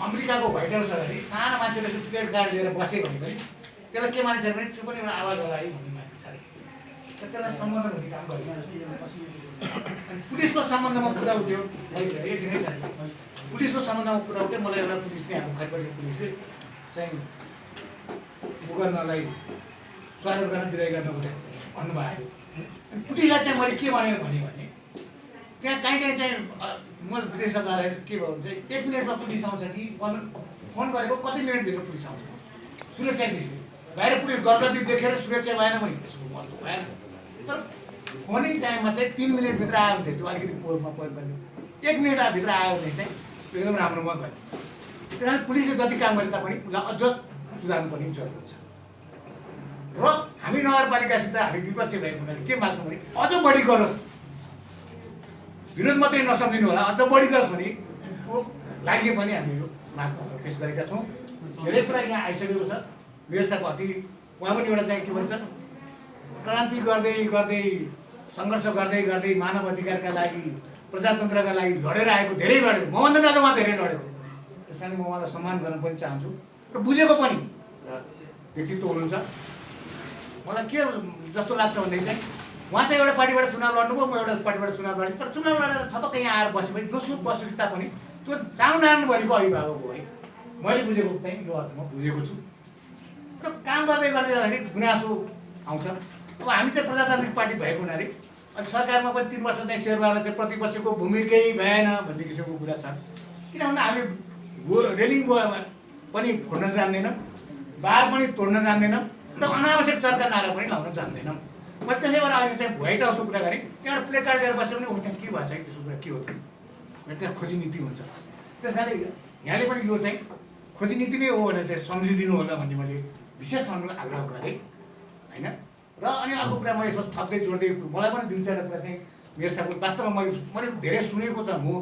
अमेरिकाको white house अगाडि सानो मान्छेले प्लेट कार्ड लिएर बस्यो भने पनि त्यसलाई के मानिन्छ भने त्यो पनि एउटा आवाज होला है भन्ने मानिन्छ अरे त्यसलाई सम्बन्धन हुने काम गरियो अनि पुलिसको सम्बन्धमा कुरा उठ्यो एकछिनै छ पुलिसको सम्बन्धमा कुरा उठ्यो मलाई एउटा पुलिसले हाम्रो खैरपटीको पुलिसले चाहिँ गर्नलाई स्वागत गर्न विदाय गर्न उठ्यो भन्नुभयो अनि पुलिसलाई चाहिँ मैले के भनेर भने त्यहाँ कहीँ चाहिँ म विदेश जाँदाखेरि के भयो भने चाहिँ 1 मिनटमा पुलिस आउँछ कि फोन गरेको कति मिनटभित्र पुलिस आउँछ सुरक्षा दिदी बाहिर पुलिस गल्ती देखेर सुरक्षा भएन भने त्यसको मतलब भएन तर फोनिङ टाइममा चाहिँ 3 मिनटभित्र आयो भने त्यो अलिकति पोलमा पोइन्ट गर्ने 1 मिनटभित्र आयो भने चाहिँ एकदम राम्रोमा गयो त्यस कारण पुलिसले जति काम गरे तापनि उसलाई अझ सुधार्नुपर्ने जरुरत छ र हामी नगरपालिकासित हामी विपक्ष भएको हुनाले के माग्छौँ भने अझ बढी गरोस् विरोध मात्रै नसम्झिनु होला अझ बढी गरोस् भने लागि पनि हामी यो मागपत्र पेश गरेका छौँ धेरै कुरा यहाँ आइसकेको छ मेरो साहब अति उहाँ पनि एउटा चाहिँ के भन्छ क्रान्ति गर्दै गर्दै सङ्घर्ष गर्दै गर्दै मानव अधिकारका लागि प्रजातन्त्रका लागि लडेर आएको धेरै लडेको मभन्दा अझ उहाँ धेरै लडेको त्यस कारण म उहाँलाई सम्मान गर्न पनि चाहन्छु र बुझेको पनि व्यक्तित्व हुनुहुन्छ मलाई के जस्तो लाग्छ भन्दाखेरि चाहिँ उहाँ चाहिँ एउटा पार्टीबाट चुनाव लड्नुभयो म एउटा पार्टीबाट चुनाव लडेँ तर चुनाव लडेर थपक्क यहाँ आएर बसेपछि जोसुक बसेको तापनि त्यो चाउ नभरिको अभिभावक हो है मैले बुझेको चाहिँ यो अर्थमा बुझेको छु र काम गर्दै गर्दै जाँदाखेरि गुनासो आउँछ अब हामी चाहिँ प्रजातान्त्रिक पार्टी भएको हुनाले अनि सरकारमा पनि 3 वर्ष चाहिँ शेरबहादुर चाहिँ प्रतिपक्षको भूमिकै भएन भन्ने किसिमको कुरा छ किन भन्दा हामी रेलिङ पनि फोड्न जान्दैनौँ बार पनि तोड्न जान्दैनौँ र अनावश्यक चर्का नारा पनि लाउन जान्दैनौँ मैले त्यसै भएर अहिले चाहिँ व्हाइट हाउसको कुरा गरेँ त्यहाँबाट प्ले कार्ड लिएर बस्यो भने उठ्ने के भएछ त्यसको कुरा के हो त त्यहाँ खोजी नीति हुन्छ त्यस कारणले यहाँले पनि यो चाहिँ खोजी नीति नै हो भनेर चाहिँ सम्झिदिनु होला भन्ने मैले विशेष आग्रह गरेँ होइन र अनि अर्को कुरा म यसमा थप्दै जोड्दै मलाई पनि 2-4 कुरा चाहिँ मेरो साथी वास्तवमा मैले धेरै सुनेको त हो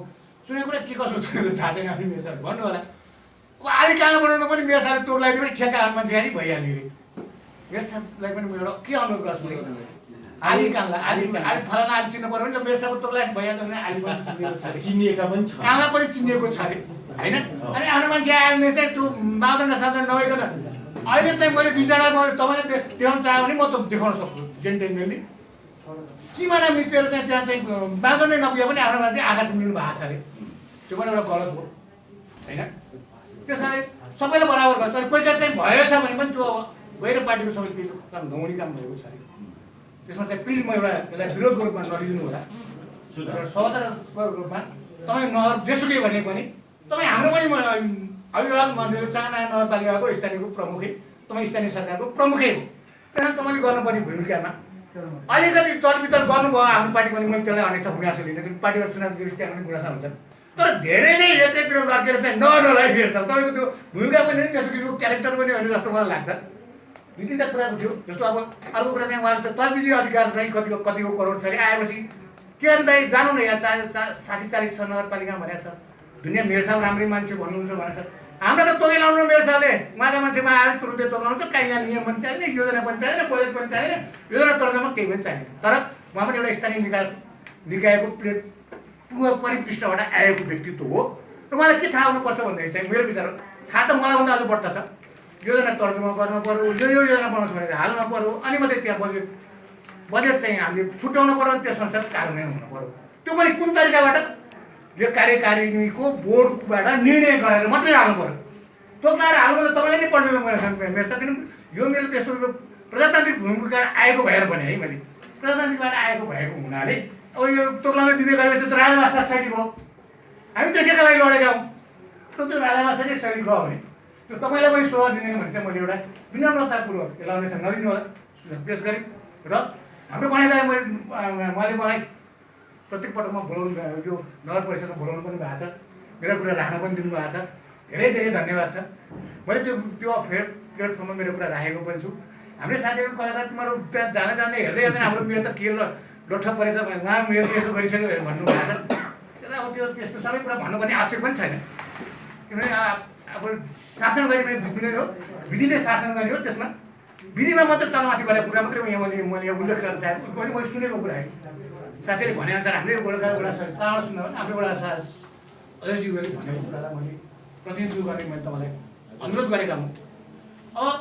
सुनेको कुरा के कसो थाहा छैन अनि मेरो साथी भन्नु होला अब आलिकाना बनाउन पनि मेरो साथी तोक लगाइदियो भने ठेक्का मान्छे खालि भइहाल्यो अरे मेरो साथीलाई पनि म एउटा के अनुरोध गर्छु भने आलिकानलाई आलि फलाना आलि चिन्नु पर्यो भने मेरो साथी तोक लगाइ भइहाल्छ भने आलि पनि चिनिएको छ चिनिएका पनि छ कानलाई पनि चिनिएको छ अरे होइन अनि आफ्नो मान्छे आयो भने चाहिँ त्यो मादन साधन नभइकन अहिले चाहिँ मैले 2-4 तपाईँले देखाउन चाह्यो भने म त देखाउन सक्छु जेन्टलमेनली सिमाना मिचेर चाहिँ त्यहाँ चाहिँ बाँधो नै नपुगे पनि आफ्नो मान्छे आँखा चिनिनु भएको छ अरे त्यो पनि एउटा गलत हो होइन त्यस कारणले सबैलाई बराबर गर्छ अनि कोही चाहिँ भएछ भने पनि त्यो गैर पार्टीको सबै त्यो काम नहुने काम भएको छ अरे त्यसमा चाहिँ प्लिज म एउटा यसलाई विरोधको रूपमा नलिदिनु होला र सौदाको रूपमा तपाईँ नगर जेसुकै भने पनि तपाईँ हाम्रो पनि अभिभावक मन्त्री चाङना नगरपालिकाको स्थानीयको प्रमुखै तपाईँ स्थानीय सरकारको प्रमुखै हो त्यहाँ तपाईँले गर्नुपर्ने भूमिकामा अलिकति तलबितल गर्नुभयो हाम्रो पार्टी पनि मैले त्यसलाई अन्यथा गुनासो लिने किन पार्टीबाट चुनाव दिएपछि त्यहाँ पनि गुनासो हुन्छ तर धेरै नै एकतिर लागेर चाहिँ नलाई फेर्छ तपाईँको त्यो भूमिका पनि त्यस्तो किसिमको क्यारेक्टर पनि होइन जस्तो मलाई लाग्छ 2-3 कुराको थियो जस्तो अब अर्को कुरा चाहिँ उहाँको तलबिदी अधिकार चाहिँ कतिको करोड छ अरे आएपछि के भन्दाखेरि जानु न यहाँ 60-40 छ नगरपालिकामा भनेको छ दुनियाँ मेरो साहब राम्रै मान्छे भन्नुहुन्छ भनेको छ हाम्रो त तोकै लाउनु मेरो साहबले उहाँका मान्छेमा आएर तुरुन्तै तोक्लाउँछ कहीँ यहाँ नियम पनि चाहिएन योजना पनि चाहिएन बजेट पनि चाहिएन योजना तर्जमा केही पनि चाहिएन तर उहाँ पनि एउटा स्थानीय निकायको परिपृष्ठबाट आएको व्यक्तित्व हो र मलाई के थाहा हुनुपर्छ भन्दाखेरि चाहिँ मेरो विचार थाहा त मलाई भन्दा अझ बढ्ता छ योजना तर्जुमा गर्नु पर्यो यो योजना बनाउँछ भनेर हाल्नु पर्यो अनि मात्रै त्यहाँ बजेट चाहिँ हामीले छुट्याउनु पर्यो अनि त्यसअनुसार कार्यान्वयन हुनु पर्यो त्यो पनि कुन तरिकाबाट यो कार्यकारिणीको बोर्डबाट निर्णय गरेर मात्रै हाल्नु पर्यो तोक्लाएर हाल्नु त तपाईँले नै पढ्नु मेरो साथ किन यो मेरो त्यस्तो प्रजातान्त्रिक भूमिकाबाट आएको भएर भने है मैले प्रजातान्त्रिकबाट आएको भएको हुनाले अब यो तोक्लामा दिँदै गयो त्यो त राजाभाषा शैली भयो हामी त्यसैका लागि लडेका हौँ त्यो राजाभाषाकै शैली गयो भने त्यो तपाईँलाई पनि शोभा दिँदैन भने चाहिँ मैले एउटा विनम्रतापूर्वक यसलाई अन्यथा नलिनु होला पेस गरेँ र हाम्रो गणेशलाई उहाँले मलाई प्रत्येक पटकमा बोलाउनु यो नगर परिषदमा बोलाउनु पनि भएको छ मेरो कुरा राख्न पनि दिनुभएको छ धेरै धेरै धन्यवाद छ मैले त्यो प्लेटफर्ममा मेरो कुरा राखेको पनि छु हाम्रो साथीहरू कलाकार तिमीहरू त्यहाँ जाँदा जाँदै हेर्दै हेर्दैन हाम्रो मेरो त के लोठ परेछ उहाँ मेरो यसो गरिसक्यो भनेर भन्नुभएको छ त्यता अब त्यो त्यस्तो सबै कुरा भन्नुपर्ने आवश्यक पनि छैन किनभने अब शासन गर्ने जित्ने हो विधिले शासन गर्ने हो त्यसमा विधिमा मात्र तलमाथि परेको कुरा मात्रै मैले उल्लेख गर्न चाहेको पनि मैले सुनेको कुरा है साथीले भनेअनुसार हाम्रै गोडाबाट सुन्नु भने हाम्रो एउटा अजयज्यूले भनेको कुरालाई मैले प्रतिनिधित्व गर्ने मैले तपाईँलाई अनुरोध गरेका हुँ। अब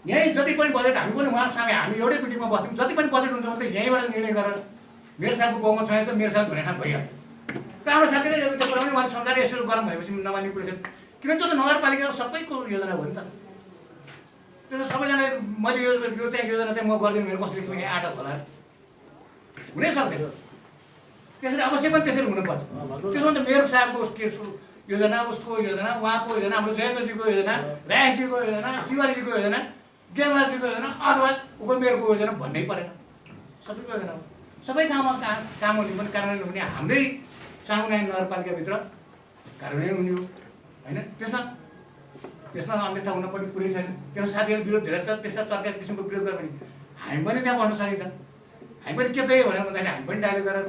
यहीँ जति पनि बजेट हामी पनि उहाँ सामु हामी एउटै मिटिङमा बस्यौँ, जति पनि बजेट हुन्छ भने यहीँबाट निर्णय गरेर मेरो साहबको गाउँमा चाहिन्छ मेरो साहब भने ठाउँ भइहाल्छ। हाम्रो साथीले त्यो कुरा पनि उहाँले सम्झाएर यसो गरौँ भनेपछि नमान्ने कुरो छैन, किनभने त्यो त नगरपालिकाको सबैको योजना हो नि त। त्यो सबैजना मैले यो चाहिँ योजना चाहिँ म गरिदिनु मेरो कसरी पनि आँटा होला हुनै सक्दैन। त्यसरी अवश्य पनि त्यसरी हुनुपर्छ। त्यसमा त मेरो साहबको के योजना, उसको योजना, उहाँको योजना, हाम्रो जयेन्द्रजीको योजना, राजेशजीको योजना, शिवाजीको योजना, गेमराजीको योजना अथवा उपमेयरको योजना भन्नै परेन। सबैको योजना हो। सबै गाउँमा काम हुने पनि कार्यान्वयन हुने हाम्रै सामुदायिक नगरपालिकाभित्र कार्यान्वयन हुने हो होइन। त्यसमा अन्यथा हुन पनि कुरै छैन। त्यो साथीहरू विरोध धेरै त त्यस्ता चर्का किसिमको विरोध गरे पनि हामी पनि त्यहाँ बस्न सकिन्छ। हामी पनि के चाहिँ भनेर भन्दाखेरि हामी पनि डाले गरेर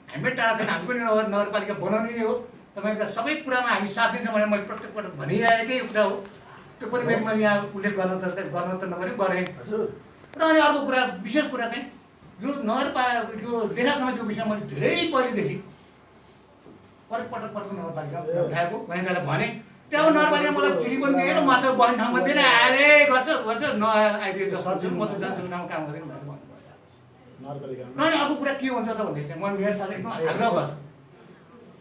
हामी पनि टाढा छैन, हामी पनि नगरपालिका बनाउने नै हो। तपाईँका सबै कुरामा हामी साथ दिन्छौँ भनेर मैले प्रत्येक पटक भनिरहेकै कुरा हो। त्यो पनि मैले यहाँ उल्लेख गर्न त नपऱ्यो गरेँ। र अनि अर्को कुरा विशेष कुरा चाहिँ यो यो लेखा समितिको विषयमा मैले धेरै पहिलेदेखि पटक नगरपालिका उठाएको मैले त्यसलाई भने। त्यहाँ नगरपालिका मलाई चिठी पनि दिएन, म त बस्ने ठाउँमा दिएन, आएर गर्छ नआइदिए जस्तो म त जान्छु ठाउँमा काम गर्दैन भनेर भन्नुपर्छ। अनि अर्को कुरा के हुन्छ त भन्दाखेरि चाहिँ म मेरो साथी एकदम आग्रह गर्छु,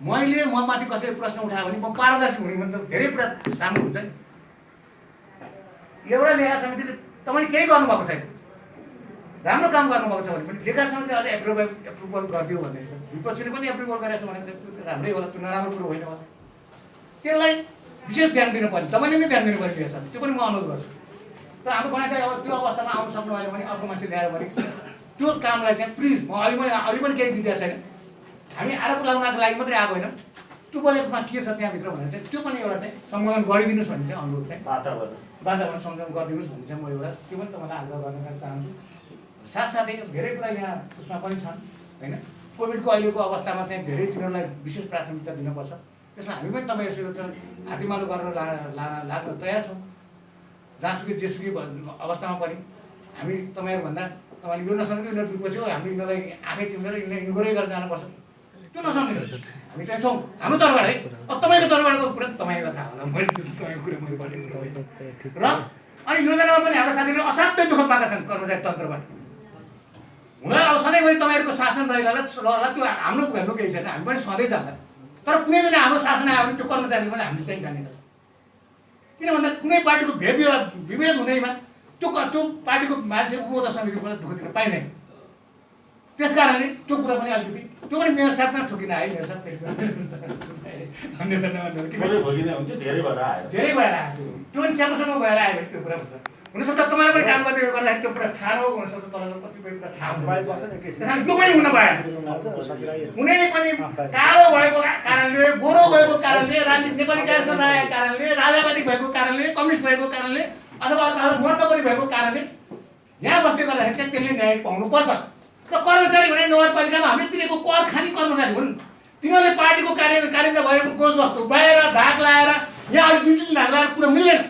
मैले म माथि कसैले प्रश्न उठायो भने म पारदर्शी हुने भने त धेरै कुरा राम्रो हुन्छ नि। एउटा लेखा समितिले तपाईँले केही गर्नुभएको छैन, राम्रो काम गर्नुभएको छ भने पनि लेखा समितिले अझै एप्रुभल गरिदियो भने विपक्षीले पनि एप्रुभल गरेको छ भने त राम्रै होला, त्यो नराम्रो कुरो होइन होला। त्यसलाई विशेष ध्यान दिनु पर्ने, तपाईँले नै ध्यान दिनु पर्ने लेखा समिति, त्यो पनि म अनुरोध गर्छु। तर हाम्रो बनाइ चाहिँ अब त्यो अवस्थामा आउनु सक्नु भएन भने अर्को मान्छे ल्याएर भने त्यो कामलाई चाहिँ प्लिज म अलि पनि केही विद्या छैन, हामी आरोप लगाउनको लागि मात्रै आएको होइन, त्यो बजेटमा के छ त्यहाँभित्र भनेर चाहिँ त्यो पनि एउटा चाहिँ सम्बोधन गरिदिनुहोस् भन्ने चाहिँ अनुरोध चाहिँ वातावरण सम्बोधन गरिदिनुहोस् भन्ने चाहिँ म एउटा त्यो पनि तपाईँलाई आग्रह गर्न चाहन्छु। साथसाथै धेरै कुरा यहाँ उसमा पनि छन् होइन। कोभिडको अहिलेको अवस्थामा चाहिँ धेरै तिनीहरूलाई विशेष प्राथमिकता दिनुपर्छ। त्यसमा हामी पनि तपाईँहरू हातीमालो गरेर लाग्न तयार छौँ। जहाँसुकै जेसुकै अवस्थामा पनि हामी तपाईँहरूभन्दा तपाईँले यो नसम्झिनु यिनीहरू विपक्षी हो, हामीले यिनीहरूलाई आँखै चिम्लेर यिनीहरू इन्क्वायरी गरेर जानुपर्छ, त्यो नसम्झिनुहोस्। हामी चाहिँ छौँ हाम्रो तर्फबाट है। अब तपाईँको तर्फबाटको कुरा तपाईँलाई थाहा होला, मैले तपाईँको कुरा मैले भनेको र अनि योजनामा पनि हाम्रो साथीहरूले असाध्यै दुःख पाएका छन् कर्मचारी तन्त्रबाट। हुन अब सधैँभरि तपाईँहरूको शासन रहेला त्यो हाम्रो हेर्नु केही छैन, हामी पनि सधैँ जान्दा। तर कुनै दिन हाम्रो शासन आयो भने त्यो कर्मचारीले पनि हामीले चाहिँ जानेको छ। किन भन्दा कुनै पार्टीको विभेद हुँदैमा त्यो पार्टीको मान्छे उपभोक्ता समितिको पनि दुःख दिन पाइँदैन। त्यस कारणले त्यो कुरा पनि अलिकति त्यो पनि मेरो साथमा ठोकिन आयो। मेरो साथ धेरै भएर आयो, त्यो पनि च्यापोसम्म भएर आयो त्यो कुरा हुन्छ। हुनसक्छ तपाईँले पनि काम गर्दै गर्दाखेरि त्यो कुरा थाहा नभएको हुनसक्छ, तपाईँलाई कतिपय कुरा थाहा हुँदैन, त्यो पनि हुन भएन। कुनै पनि कालो भएको कारणले, गोरो भएको कारणले, राजनीति नेपाली काङ्ग्रेसमा रहेको कारणले, राजावादी भएको कारणले, कम्युनिस्ट भएको कारणले अथवा मन नपरी भएको कारणले यहाँ बस्दै गर्दाखेरि चाहिँ त्यसले न्याय पाउनुपर्छ। र कर्मचारी भने नगरपालिकामा हामीले तिनीहरूको कर खाने कर्मचारी हुन्। तिनीहरूले पार्टीको कार्यन्वयन भएको गोज जस्तो बाहिर धाक लगाएर यहाँ अलिक 2-3 धाक लगाएर पुरा मिल्दैन।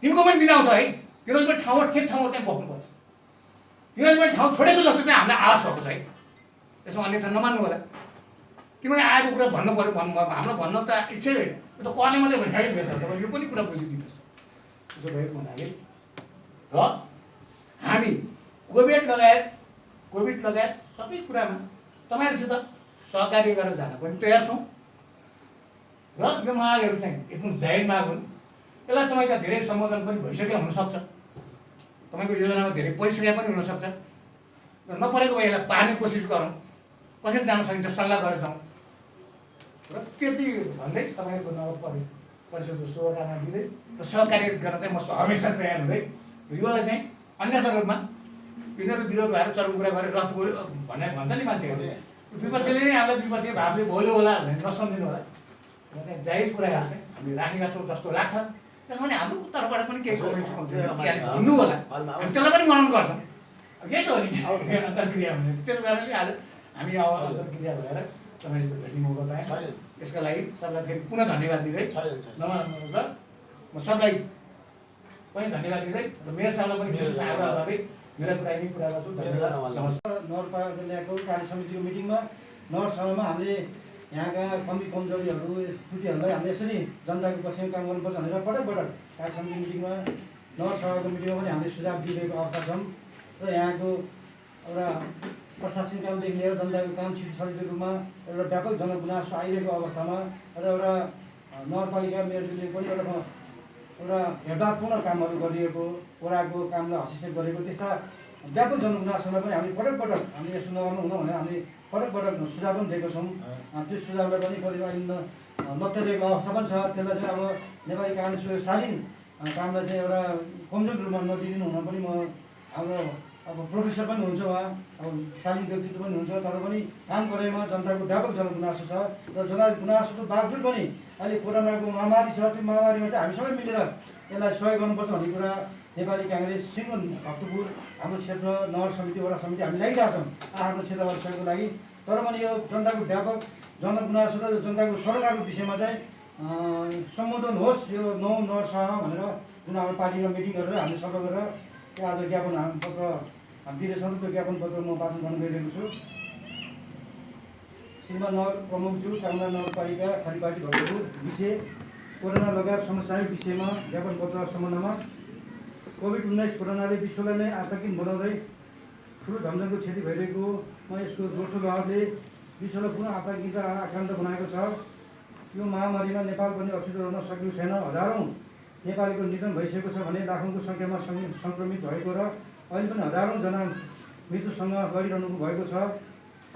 तिनको पनि दिन आउँछ है, तिनीहरूले पनि ठाउँमा ठिक ठाउँमा चाहिँ बस्नुपर्छ। तिनीहरूले पनि ठाउँ छोडेको जस्तो चाहिँ हामीलाई आवाज भएको छ है। त्यसमा अन्यथा नमान्नु होला, किनभने आएको कुरा भन्नु पऱ्यो। हाम्रो भन्न त इच्छै होइन, त्यो त करले मात्रै भनिरहेको छ। तपाईँ यो पनि कुरा बुझिदिनुहोस्। त्यसो भएको हुनाले र हामी कोभिड लगायत सबै कुरामा तपाईँहरूसित सहकार्य गरेर जान पनि तयार छौँ। र यो मागहरू चाहिँ एकदम जायज माग हुन्। यसलाई तपाईँका धेरै सम्बोधन पनि भइसकेका हुनसक्छ, तपाईँको योजनामा धेरै परिसकेका पनि हुनसक्छ। र नपरेको भए यसलाई पार्ने कोसिस गरौँ, कसरी जान सकिन्छ सल्लाह गरेर जाउँ। र त्यति भन्दै तपाईँहरूको नगर परिषदको शुभकामना दिँदै र सहकार्य गर्न चाहिँ म हमेसा तयार हुँदै योलाई चाहिँ अन्यथा रूपमा यिनीहरू विरोध भएर चर्को कुरा गरेर रथ बोल्यो भन्छ नि मान्छेहरूले, विपक्षीले नै हामीलाई विपक्षी भावले बोल्यो होला भनेर नसम्झिनु होला। चाहिँ जायज कुराहरू चाहिँ हामीले राखेका छौँ जस्तो लाग्छ। त्यसमा हाम्रो तर्फबाट पनि केही भन्नु होला, हामी त्यसलाई पनि मनन गर्छौँ। यही त हो नि अन्तर्क्रिया भने। त्यसो कारणले आज हामी अन्तर्क्रिया भएर तपाईँसित भेट्ने मौका पाएँ। यसका लागि सबलाई फेरि पुनः धन्यवाद दिँदै र म सबलाई पनि धन्यवाद दिँदै र मेरो सबलाई पनि विशेष आग्रह गर्दै मेरा कुरा यही कुरा गर्छु। धन्यवाद, नमस्कार। नगरपालिकाको कार्य समितिको मिटिङमा नगरसभामा हामीले यहाँका कमी कमजोरीहरू त्रुटिहरूलाई हामीले यसरी जनताको पक्षमा काम गर्नुपर्छ भनेर पटक पटक कार्य समिति मिटिङमा नगरसभाको मिटिङमा पनि हामीले सुझाव दिइरहेको अवस्था छौँ र यहाँको एउटा प्रशासनिक कामदेखि लिएर जनताको काम छिटो छरितो रूपमा एउटा व्यापक जनगुनासो आइरहेको अवस्थामा र एउटा नगरपालिका मेयरले पनि एउटा हेरदारपूर्ण कामहरू गरिएको वडाको कामलाई हस्तक्षेप गरेको त्यस्ता व्यापक जनगुनासोलाई पनि हामीले पटक पटक हामीले यसो नगर्नु हुन भनेर हामीले पटक पटक सुझाव पनि दिएको छौँ। त्यो सुझावलाई पनि करिब अहिले नत्याइरहेको अवस्था पनि छ। त्यसलाई चाहिँ अब नेपाली काङ्ग्रेसको शालीन कामलाई चाहिँ एउटा कमजोर रूपमा नदिनु हुन पनि म हाम्रो अब प्रोफेसर पनि हुन्छ उहाँ, अब शालीन व्यक्तित्व पनि हुन्छ, तर पनि काम गरेमा जनताको व्यापक जनगुनासो छ र जनगुनासोको बावजुद पनि अहिले कोरोनाको महामारी छ। त्यो महामारीमा चाहिँ हामी सबै मिलेर यसलाई सहयोग गर्नुपर्छ भन्ने कुरा नेपाली काङ्ग्रेस सिङ्गो भक्तपुर हाम्रो क्षेत्र नगर समिति वडा समिति हामी लागिरहेछौँ आफ्नो क्षेत्रबाट सहयोगको लागि। तर पनि यो जनताको व्यापक जनगुनासो र जनताको सरकारको विषयमा चाहिँ सम्बोधन होस् यो नगरसभामा भनेर जुन हाम्रो पार्टीमा मिटिङ गरेर हामी सबै गरेर त्यो आज ज्ञापन पत्र हामी दिँदैछौँ। त्यो ज्ञापन पत्र म वाचन गर्न गइरहेको छु। श्रीमान नगर प्रमुखज्यू चामुण्डा नगरपालिका खालीपाटी भक्तपुर विषय कोरोना लगायत समस्याको विषयमा ज्ञापन पत्र सम्बन्धमा कोभिड-19 कोरोनाले विश्वलाई नै आतंकित बनाउँदै ठुलो झन्झनको क्षति भइरहेको यसको दोस्रो लहरले विश्वलाई पुनः आतंकित आक्रान्त बनाएको छ। यो महामारीमा नेपाल पनि अछुतो रहन सकेको छैन। हजारौँ नेपालीको निधन भइसकेको छ भने लाखौँको सङ्ख्यामा सङ्क्रमित भएको र अहिले पनि हजारौँ जना मृत्युसँग लडिरहनु भएको छ।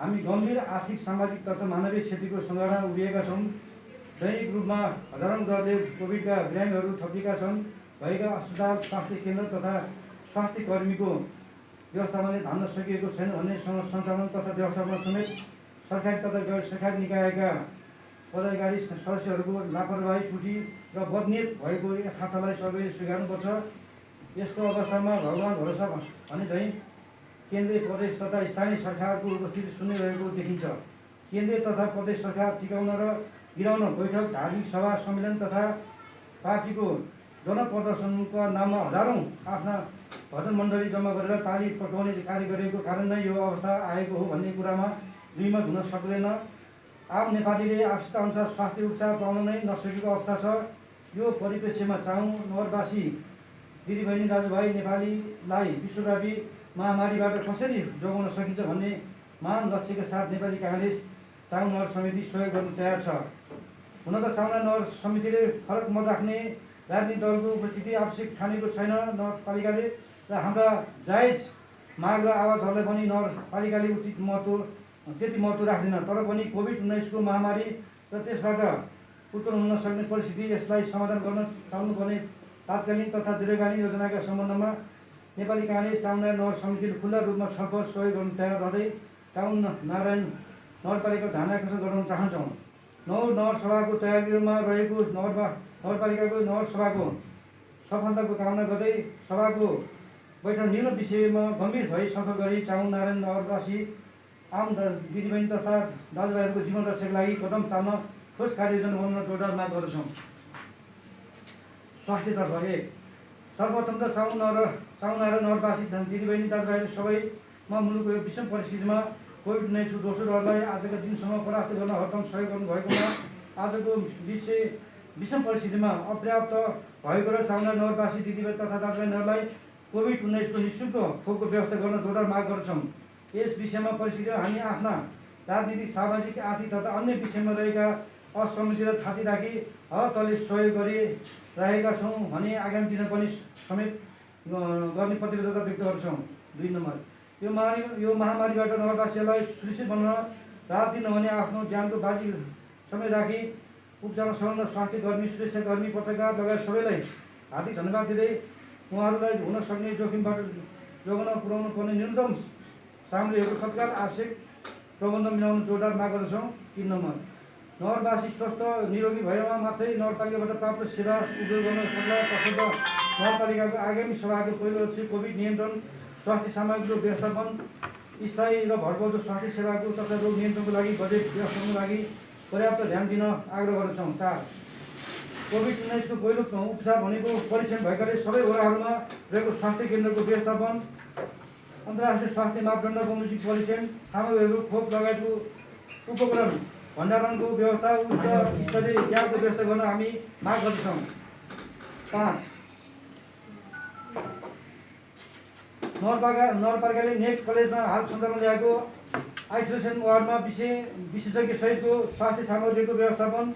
हामी गम्भीर आर्थिक सामाजिक तथा मानवीय क्षतिको सङ्घारमा उभिएका छौँ। दैनिक रूपमा हजारौँ दरले कोभिडका बिरामीहरू थपिएका छन्। भएका अस्पताल स्वास्थ्य केन्द्र तथा स्वास्थ्य कर्मीको व्यवस्थापनले धान्न सकिएको छैन भन्ने सञ्चालन तथा व्यवस्थापन समेत सरकारी तथा गैर सरकारी निकायका पदाधिकारी सदस्यहरूको लापरवाही त्रुटि र बदनियत भएको यथार्थलाई सबैले स्वीकार्नुपर्छ। यस्तो अवस्थामा भगवान भरोसा भने झैँ केन्द्रीय प्रदेश तथा स्थानीय सरकारको उपस्थिति शून्य रहेको देखिन्छ। केन्द्रीय तथा प्रदेश सरकार टिकाउन र गिराउन बैठक, धार्मिक सभा, सम्मेलन तथा पार्टीको जनप्रदर्शनका नाममा हजारौँ आफ्ना भजन मण्डली जम्मा गरेर ताली पकाउने कार्य गरेको कारण नै यो अवस्था आएको हो भन्ने कुरामा दुईमत हुन सक्दैन। आम नेपालीले आवश्यकता अनुसार स्वास्थ्य उपचार पाउन नै नसकेको अवस्था छ। यो परिप्रेक्ष्यमा चाहौँ नगरवासी दिदीबहिनी दाजुभाइ नेपालीलाई विश्वव्यापी महामारीबाट कसरी जोगाउन सकिन्छ भन्ने महान लक्ष्यका साथ नेपाली काङ्ग्रेस चामुण्डा नगर समिति सहयोग गर्न तयार छ। हुन त चामुण्डा नगर समितिले फरक मत राख्ने राजनीतिक दलको उपस्थिति आवश्यक ठानेको छैन नगरपालिकाले र हाम्रा जायज माग र आवाजहरूलाई पनि नगरपालिकाले उचित त्यति महत्त्व राख्दैन। तर पनि कोभिड-19 महामारी र त्यसबाट उत्पन्न हुन सक्ने परिस्थिति यसलाई समाधान गर्न चाल्नुपर्ने तात्कालीन तथा दीर्घकालीन योजनाका सम्बन्धमा नेपाली काङ्ग्रेस चामुण्डा नगर समितिले खुल्ला रूपमा छलफल सहयोग गर्न तयार रहँदै चामुण्डानारायण नगरपालिका ध्यान आकर्षण गराउन चाहन्छौँ। नगरसभाको तयारीमा रहेको नगरपालिकाको नगरसभाको सफलताको कामना गर्दै सभाको बैठक निम्न विषयमा गम्भीर भई छलफल गरी चामुण्डानारायण नगरवासी आम दिदीबहिनी तथा दाजुभाइहरूको जीवन रक्षाका लागि कदम चाल्न ठोस कार्ययोजना बनाउन जोडदार माग गर्दछौँ। स्वास्थ्यतर्फ सर्वप्रथम त चामुण्डा नगरवासी दिदीबहिनी दाजुभाइहरू सबैमा मुलुकको यो विषम परिस्थितिमा कोभिड-19 दोस्रो लहरलाई आजका दिनसम्म परास्त गर्न हरदम सहयोग गर्नुभएकोमा आजको विषम परिस्थितिमा अपर्याप्त भएको र चामुण्डा नगरवासी दिदीबहिनी तथा दाजुभाइहरूलाई कोभिड-19 निःशुल्क खोपको व्यवस्था गर्न जोडदार माग गर्छौँ। यस विषयमा परिस्थिति हामी आफ्ना राजनीतिक, सामाजिक, आर्थिक तथा अन्य विषयमा रहेका असहमतिलाई थाती राखी हर तहले सहयोग गरिरहेका छौँ भने आगामी दिन पनि समेत गर्ने प्रतिबद्धता व्यक्त गर्छौँ। 2 नम्बर, यो महामारीबाट नगरवासीहरूलाई सुरक्षित बनाउन रात दिन नहुने आफ्नो ज्यानको बाजी समय राखी उपचारमा संलग्न स्वास्थ्य कर्मी, सुरक्षाकर्मी, पत्रकार लगायत सबैलाई हार्दिक धन्यवाद दिँदै उहाँहरूलाई हुन सक्ने जोखिमबाट जोगाउन पुर्याउनु पर्ने न्यूनतम सामग्रीहरू तत्काल आवश्यक प्रबन्ध मिलाउन जोडदार माग गर्दछौँ। 3 नम्बर, नगरवासी स्वस्थ निरोगी भएमा मात्रै नगरपालिकाबाट प्राप्त सेवा उपयोग गर्न सक्ला। तसर्थ नगरपालिकाको आगामी सभाको पहिलो लक्ष्य कोभिड नियन्त्रण, स्वास्थ्य सामग्रीको व्यवस्थापन, स्थायी र भरपर्दो स्वास्थ्य सेवाको तथा रोग नियन्त्रणको लागि बजेट व्यवस्थापनको लागि पर्याप्त ध्यान दिन आग्रह गर्दछौँ। 4, कोभिड-19 पहिलो उपचार भनेको परीक्षण भएकाले सबै वडाहरूमा रहेको स्वास्थ्य केन्द्रको व्यवस्थापन, अन्तर्राष्ट्रिय स्वास्थ्य मापदण्ड बमोजिम परीक्षण सामग्रीहरू, खोप लगायतको उपकरण भण्डारणको व्यवस्था उच्च स्तरीय ज्ञानको व्यवस्था गर्न हामी माग गर्दछौँ। 5 नगरपालिकाले नेक्स्ट कलेजमा हाल सञ्चालन ल्याएको आइसोलेसन वार्डमा विशेषज्ञ सहितको स्वास्थ्य सामग्रीको व्यवस्थापन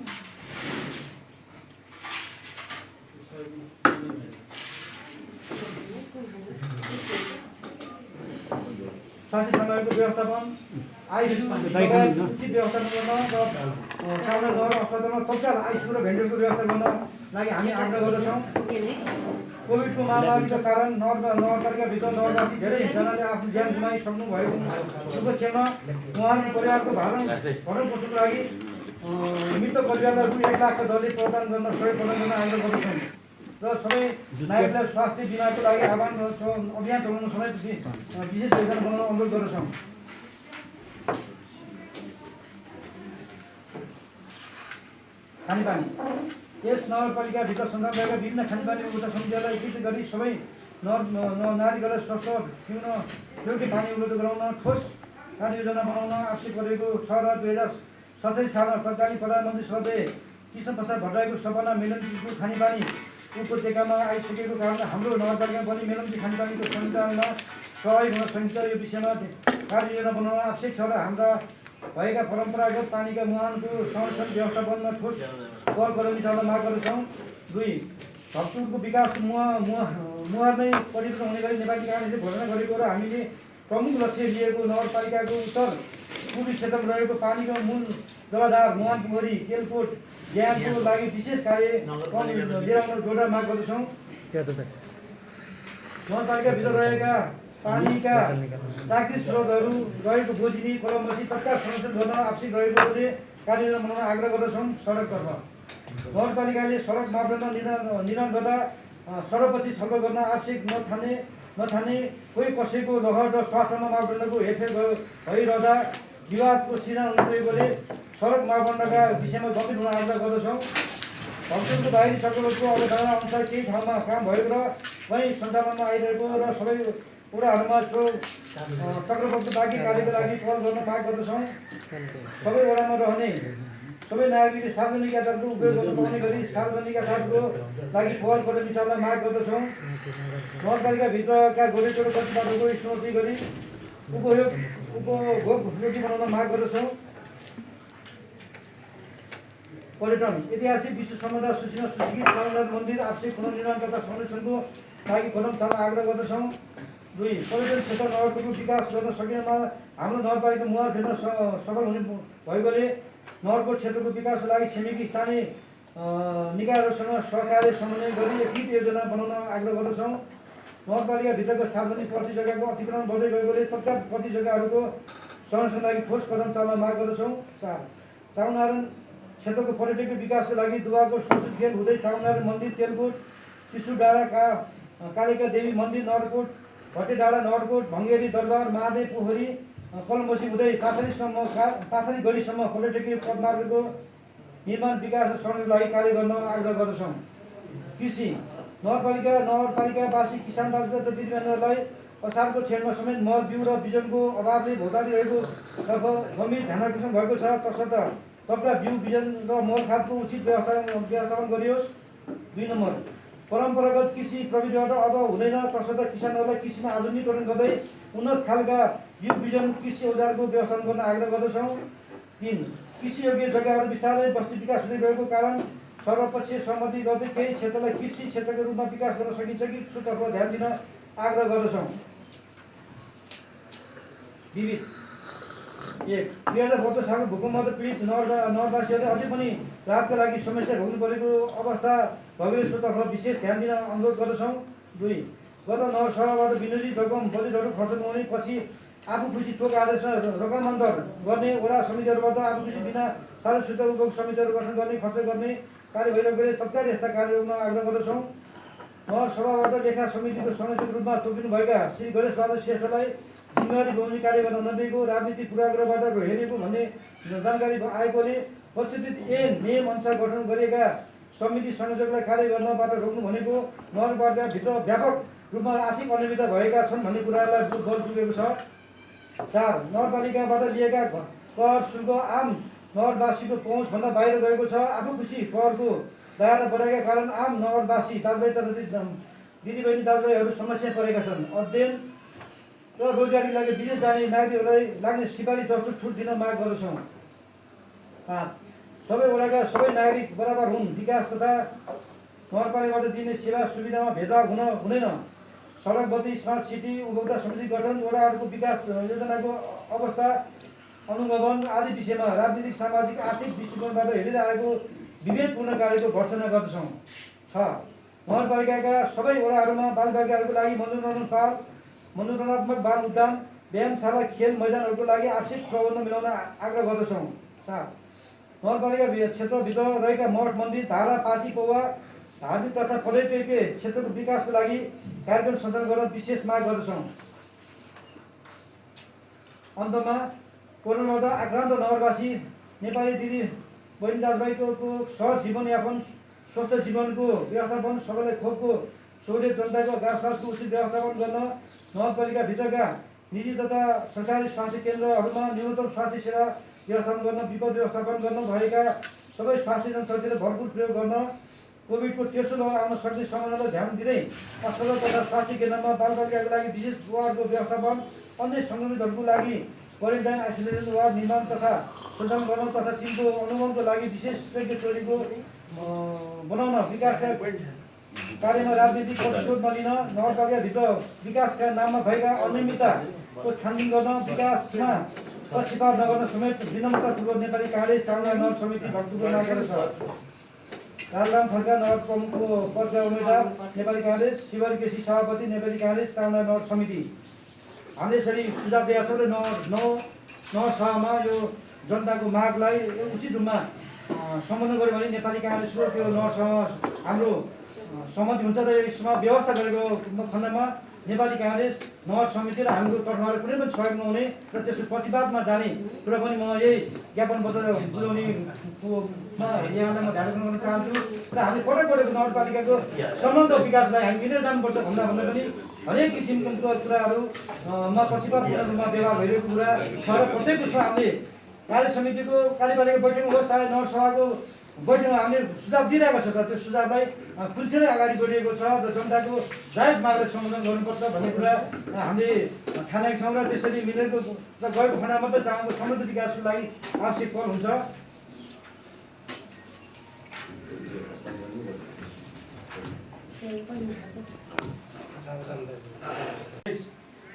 आइसियु लगायत उचित व्यवस्थापन गर्न र चावल नगर अस्पतालमा तत्काल आइसियु र भेन्टिलेटरको व्यवस्था गर्न लागि हामी आग्रह गर्दछौँ। कोभिडको महामारीको कारण नगरपालिकाभित्र नगरवासी धेरैजनाले आफ्नो ज्यान गुमाइसक्नु भएको उपक्षेत्रमा उहाँहरूको परिवारको भरण पोषणको लागि मृत परिवारलाई रु 1 लाखको दरले प्रदान गर्न सहयोग प्रदान गर्न आग्रह गर्दछौँ र सबै नागरिकलाई स्वास्थ्य बिमाको लागि अभियान चलाउन समेत विशेष योजना बनाउन अनुरोध गर्दछौँ। खानेपानी यस नगरपालिकाभित्र सञ्चालन भएका विभिन्न खानेपानी उपभोक्ता समितिहरूलाई एकत्रित गरी सबै नागरिकहरूलाई स्वस्थ पिउन योग्य पानी उपलब्ध गराउन ठोस कार्ययोजना बनाउन आवश्यक गरेको छ र 2067 सालमा तत्कालीन प्रधानमन्त्री स्वर्गीय कृष्ण प्रसाद भट्टराईको सपना मेलम्चीको खानेपानी उपत्यकामा आइसकेको कारण हाम्रो नगरपालिकामा पनि मेलम्ची खानेपानीको सञ्चालनमा सहयोग हुन सकिन्छ। यो विषयमा कार्ययोजना बनाउन आवश्यक छ र हाम्रा भएका परम्परागत पानीका मुहानको संरक्षण व्यवस्थापनमा ठोस पहल गर्न चाहन माग गर्दछौँ। 2 भक्तपुरको विकासको मुहार नै परिवर्तन हुने गरी नेपाली काङ्ग्रेसले घोषणा गरेको र हामीले प्रमुख लक्ष्य लिएको नगरपालिकाको उत्तर पूर्वी क्षेत्रमा रहेको पानीको मूल जलाधार मुहान पोखरी केलकोट ज्ञानको लागि विशेष कार्य लिएर जोडा माग गर्दछौँ। नगरपालिकाभित्र रहेका पानीका प्राकृतिक स्रोतहरू रहेको बोजिनी कलमबसी तत्काल संरक्षण गर्न आवश्यक रहेकोले कार्ययोजना बनाउन आग्रह गर्दछौँ। सडकतर्फ नगरपालिकाले सडक मापदण्ड निर्माण गर्दा सडकपछि छलफल गर्न आवश्यक नठाने कोही कसैको लहर र स्वास्थ्यमा मापदण्डको हेरफेर भइरहँदा विवादको सिर्जना हुनुगएकोले सडक मापदण्डका विषयमा गम्भीर हुन आग्रह गर्दछौँ। भक्तपुरको बाहिरी सडकहरूको अवधारणा अनुसार केही ठाउँमा काम भएको र कहीँ सञ्चालनमा आइरहेको र सबै वडाहरूमा सो चक्रवृत्त बाँकी कार्यको लागि पहल गर्न माग गर्दछौँ। सबै वडामा रहने सबै नागरिकले सार्वजनिक यातायातको उपयोग गर्न पाउने गरी सार्वजनिक यातायातको लागि पहल गर्ने विचारलाई माग गर्दछौँ। नगरपालिकाभित्रका गोरेचोर कति बाटोको स्मृति गरी उपभोगयोग्य बनाउन माग गर्दछौँ। पर्यटन ऐतिहासिक विश्व सम्पदा सूचीमा सूचीकृत रामनाथ मन्दिर आवश्यक पुनर्निर्माण तथा संरक्षणको लागि कदम चाल्न आग्रह गर्दछौँ। 2 पर्यटन क्षेत्र नगरको विकास गर्न सकिनेमा हाम्रो नगरपालिका मुहार फेर्न सफल हुने भएकोले नगरकोट क्षेत्रको विकासको लागि छिमेकी स्थानीय निकायहरूसँग सहकार्य समन्वय गरी एकीकृत योजना बनाउन आग्रह गर्दछौँ। नगरपालिकाभित्रको सार्वजनिक प्रति जग्गाको अतिक्रमण बढ्दै गएकोले तत्काल प्रति जग्गाहरूको संरक्षणको लागि ठोस कदम चाल्न माग गर्दछौँ। 4 चाउनारायण क्षेत्रको पर्यटकीय विकासको लागि दुवाको संस्कृत खेल हुँदै चाउनारायण मन्दिर तेलकोट चिसु डाँडा कालिका देवी मन्दिर नगरकोट भट्टे डाँडा नगरकोट भङ्गेरी दरबार महादेव पोखरी कलमबसी हुँदै पाथरी गढीसम्म पर्यटकीय पदमार्गको निर्माण विकास र संरक्षणको लागि कार्य गर्न आग्रह गर्दछौँ। कृषि नगरपालिकावासी किसान दाजुभाइ तथा दिदीबहिनीहरूलाई असारको छेडमा समेत मल बिउ र बिजनको अभावले भोगाली रहेको तर्फ गम्भीर ध्यानाकर्षण भएको छ। तसर्थ तत्काल बिउ बिजन र मल खादको उचित व्यवस्थापन गरियोस्। 2 नम्बर परम्परागत कृषि प्रविधिबाट अब हुँदैन तसर्थ किसानहरूलाई कृषिमा आधुनिकीकरण गर्दै उन्नत खालका बिउ बिजन कृषि औजारको व्यवस्थापन गर्न आग्रह गर्दछौँ। 3 कृषि योग्य जग्गाहरू बिस्तारै बस्ती विकास हुँदै गएको कारण सर्वपक्षीय सहमति गर्दै केही क्षेत्रलाई कृषि क्षेत्रको रूपमा विकास गर्न सकिन्छ कि सोतर्फ ध्यान दिन आग्रह गर्दछौँ। विविध 1 2072 सालको भूकम्पबाट पीडित नगरवासीहरूले अझै पनि राहतका लागि समस्या भोग्नु परेको अवस्था भएकोले सोतर्फ विशेष ध्यान दिन अनुरोध गर्दछौँ। 2 गत नगरसभाबाट विनियोजित रकम बजेटहरू खर्च नहुने पछि आफू खुसी तोक आदेशमा रकमान्तर गर्ने वडा समितिहरूबाट आफू खुसी बिना सार्वजनिक उपभोग समितिहरू गठन गर्ने खर्च गर्ने कार्य भइरहेकोले तत्काल यस्ता कार्य गर्न आग्रह गर्दछौँ। नगरसभाबाट लेखा समितिको संयोजक रूपमा तोकिनुभएका श्री गणेश बहादुर श्रेष्ठलाई जिम्मेवारी बोक्ने कार्य गर्न नदिएको राजनीतिक पूर्वाग्रहबाट हेरेको भन्ने जानकारी आएकोले प्रस्तावित नियम अनुसार गठन गरिएका समिति संयोजकलाई कार्य गर्नबाट रोक्नु भनेको नगरपालिकाभित्र व्यापक रूपमा आर्थिक अनियमितता भएका छन् भन्ने कुरालाई बल पुगेको छ। 4 नगरपालिकाबाट लिएका कर शुल्क आम नगरवासीको पहुँचभन्दा बाहिर गएको छ। आफू खुसी करको दायरा बढाएका कारण आम नगरवासी दाजुभाइ तथा दिदीबहिनी दाजुभाइहरू समस्या परेका छन्। अध्ययन र रोजगारीका लागि विदेश जाने नागरिकहरूलाई लाग्ने सिफारिस जस्तो छुट दिन माग गर्दछौँ। 5 सबै वडाका सबै नागरिक बराबर हुन्। विकास तथा नगरपालिकाबाट दिने सेवा सुविधामा भेदभाव हुँदैन। सडक, बत्ती, स्मार्ट सिटी, उपभोक्ता समिति गठन, वडाहरूको विकास योजनाको अवस्था अनुगमन आदि विषयमा राजनीतिक, सामाजिक, आर्थिक दृष्टिकोणबाट हेरिरहेको विवेकपूर्ण कार्यको भर्त्सना गर्दछौँ। 6 नगरपालिकाका सबै वडाहरूमा बालबालिकाहरूको लागि मनोरञ्जनात्मक बाल उद्यान, व्यायामशाला, खेल मैदानहरूको लागि आवश्यक प्रबन्ध मिलाउन आग्रह गर्दछौँ। 7 नगरपालिका क्षेत्रभित्र रहेका मठ, मन्दिर, धारा, पार्टी, पौवा, धार्मिक तथा पर्यटकीय क्षेत्रको विकासको लागि कार्यक्रम सञ्चालन गर्न विशेष माग गर्दछौँ। अन्तमा कोरोनाबाट आक्रान्त नगरवासी नेपाली दिदी बहिनी दाजुभाइको सहज जीवनयापन, स्वस्थ जीवनको व्यवस्थापन, सबैलाई खोपको सहुलियत, जनताको घाँसपासको उचित व्यवस्थापन गर्न नगरपालिकाभित्रका निजी तथा सरकारी स्वास्थ्य केन्द्रहरूमा न्यूनतम स्वास्थ्य सेवा व्यवस्थापन गर्न, विपद व्यवस्थापन गर्न भएका सबै स्वास्थ्य जनशक्तिले भरपुर प्रयोग गर्न, कोभिडको तेस्रो लहर आउन सक्ने सम्भावनालाई ध्यान दिँदै अस्पताल तथा स्वास्थ्य केन्द्रमा बालबालिकाको लागि विशेष वार्डको व्यवस्थापन, अन्य सङ्क्रमितहरूको लागि क्वारेन्टाइन आइसोलेसन वार्ड निर्माण तथा सञ्चालन गर्न तथा तिनको अनुगमनको लागि विशेषज्ञ टोलीको बनाउन, विकासका कार्यमा राजनीतिक प्रतिशोध नलिन, नगरपालिकाभित्र विकासका नाममा भएका अनियमितताको छानबिन गर्न, विकासमा पक्षपात नगर्न समेत विनम्रतापूर्वक नेपाली काङ्ग्रेस चाउना नगर समिति भक्तपुर माग गर्दछ। लालराम खड्का नगर प्रमुखको पदका उम्मेद्वार नेपाली काङ्ग्रेस, शिवहरि केसी सभापति नेपाली काङ्ग्रेस चाउना नगर समिति। हामीले यसरी सुझाव दिएका छौँ र नगर सभामा यो जनताको मागलाई उचित रूपमा सम्बोधन गर्यो भने नेपाली काङ्ग्रेसको त्यो नगर सभामा हाम्रो सहमति हुन्छ र यसमा व्यवस्था गरेको खण्डमा नेपाली काङ्ग्रेस नगर समिति र हाम्रो तर्फबाट कुनै पनि सहयोग नहुने र त्यसको प्रतिवादमा जाने कुरा पनि म यही ज्ञापन पत्र बुझाउनेमा यहाँलाई म ध्यान गर्न चाहन्छु। र हामी पटक पटक नगरपालिकाको सम्बन्ध विकासलाई हामी मिलेर जानुपर्छ भन्दा पनि हरेक किसिमको कुराहरूमा पक्षपातपूर्ण रूपमा व्यवहार भइरहेको कुरा छ र प्रत्येक उसमा हामीले कार्य समितिको कार्यपालिका बैठक होस् चाहे नगरसभाको बैठकमा हामीले सुझाव दिइरहेको छ। तर त्यो सुझावलाई खुल्छेरै अगाडि बढिएको छ र जनताको जायज मागलाई सम्बोधन गर्नुपर्छ भन्ने कुरा हामीले ठानेका छौँ र त्यसरी मिलेको र गएको खण्डमा मात्रै चाहनुको समृद्ध विकासको लागि आवश्यक पहल हुन्छ।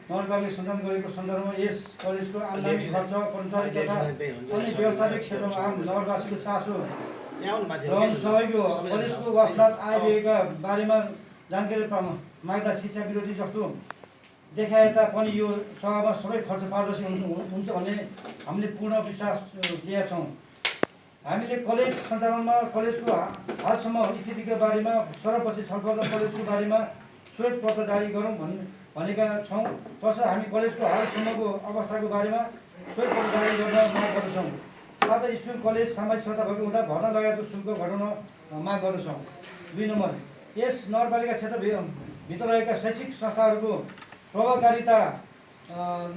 नगरपालिका सञ्चालन गरेको सन्दर्भमा यस कलेजको आम्दानी खर्च, कर्मचारी तथा अन्य व्यवस्थापिक क्षेत्रमा आम नगरवासीको चासो रहनु सहयोग, कलेजको वास्ताद आय व्ययका बारेमा जानकारी माग्दा शिक्षा विरोधी जस्तो देखाए तापनि यो सभामा सबै खर्च पारदर्शी हुन्छ भन्ने हामीले पूर्ण विश्वास लिएका छौँ। हामीले कलेज सञ्चालनमा कलेजको हालसम्म स्थितिका बारेमा सर्वपक्षीय छलफल र कलेजको बारेमा श्वेत पत्र जारी गरौँ भनेका छौँ। तसर्थ हामी कलेजको हालसम्मको अवस्थाको बारेमा श्वेत पत्र जारी गर्न माग गर्दछौँ। साथै स्कुल, कलेज सामाजिक संस्था भएको हुँदा भर्ना लगायतको शुल्क घटाउन माग गर्दछौँ। 2 नम्बर, यस नगरपालिका क्षेत्रभित्र रहेका शैक्षिक संस्थाहरूको प्रभावकारिता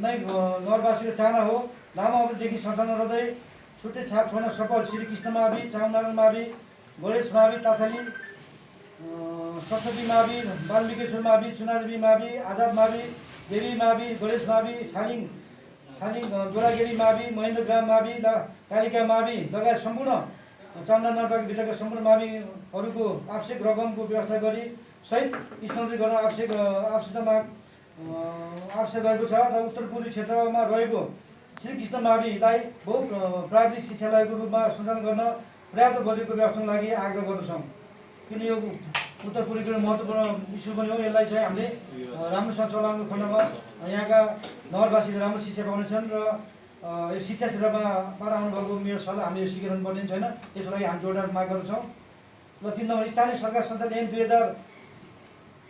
नै नगरवासीको चाहना हो। लामो अवधिदेखि सञ्चालन रहँदै छुट्टै छाप छोड्न सफल श्रीकृष्ण मावि, चामनारायण मावि, गणेश मावि, ताथली, सरस्वती मावि, बालविकेश्वर मावि, चुनादेवी मावि, आजाद मावि, देवी मावि, गणेश मावि, छालिङ गोरागेरी मावि, महेन्द्रग्राम मावि, कालिका मावि लगायत सम्पूर्ण चामना नगरपालिकाभित्रका सम्पूर्ण माविहरूको आवश्यक रकमको व्यवस्था गरी सहित स्थानान्तरित गर्न आवश्यक रहेको छ र उत्तर पूर्वी क्षेत्रमा रहेको श्रीकृष्ण माविलाई प्राविधिक शिक्षालयको रूपमा सञ्चालन गर्न पर्याप्त बजेटको व्यवस्थाको लागि आग्रह गर्दछौँ। किन यो उत्तर पूर्वीको महत्त्वपूर्ण इस्यु पनि हो। यसलाई चाहिँ हामीले राम्रोसँग चलाउनुको खण्डमा यहाँका नगरवासीले राम्रो शिक्षा पाउनेछन् र यो शिक्षा क्षेत्रमा पार आउनुभएको मेरो सल्लाह हामीले स्वीकार गर्नुपर्ने छैन। त्यसको लागि हामी जोडदार माग गर्दछौँ। र 3 नम्बर, स्थानीय सरकार सञ्चालन ऐन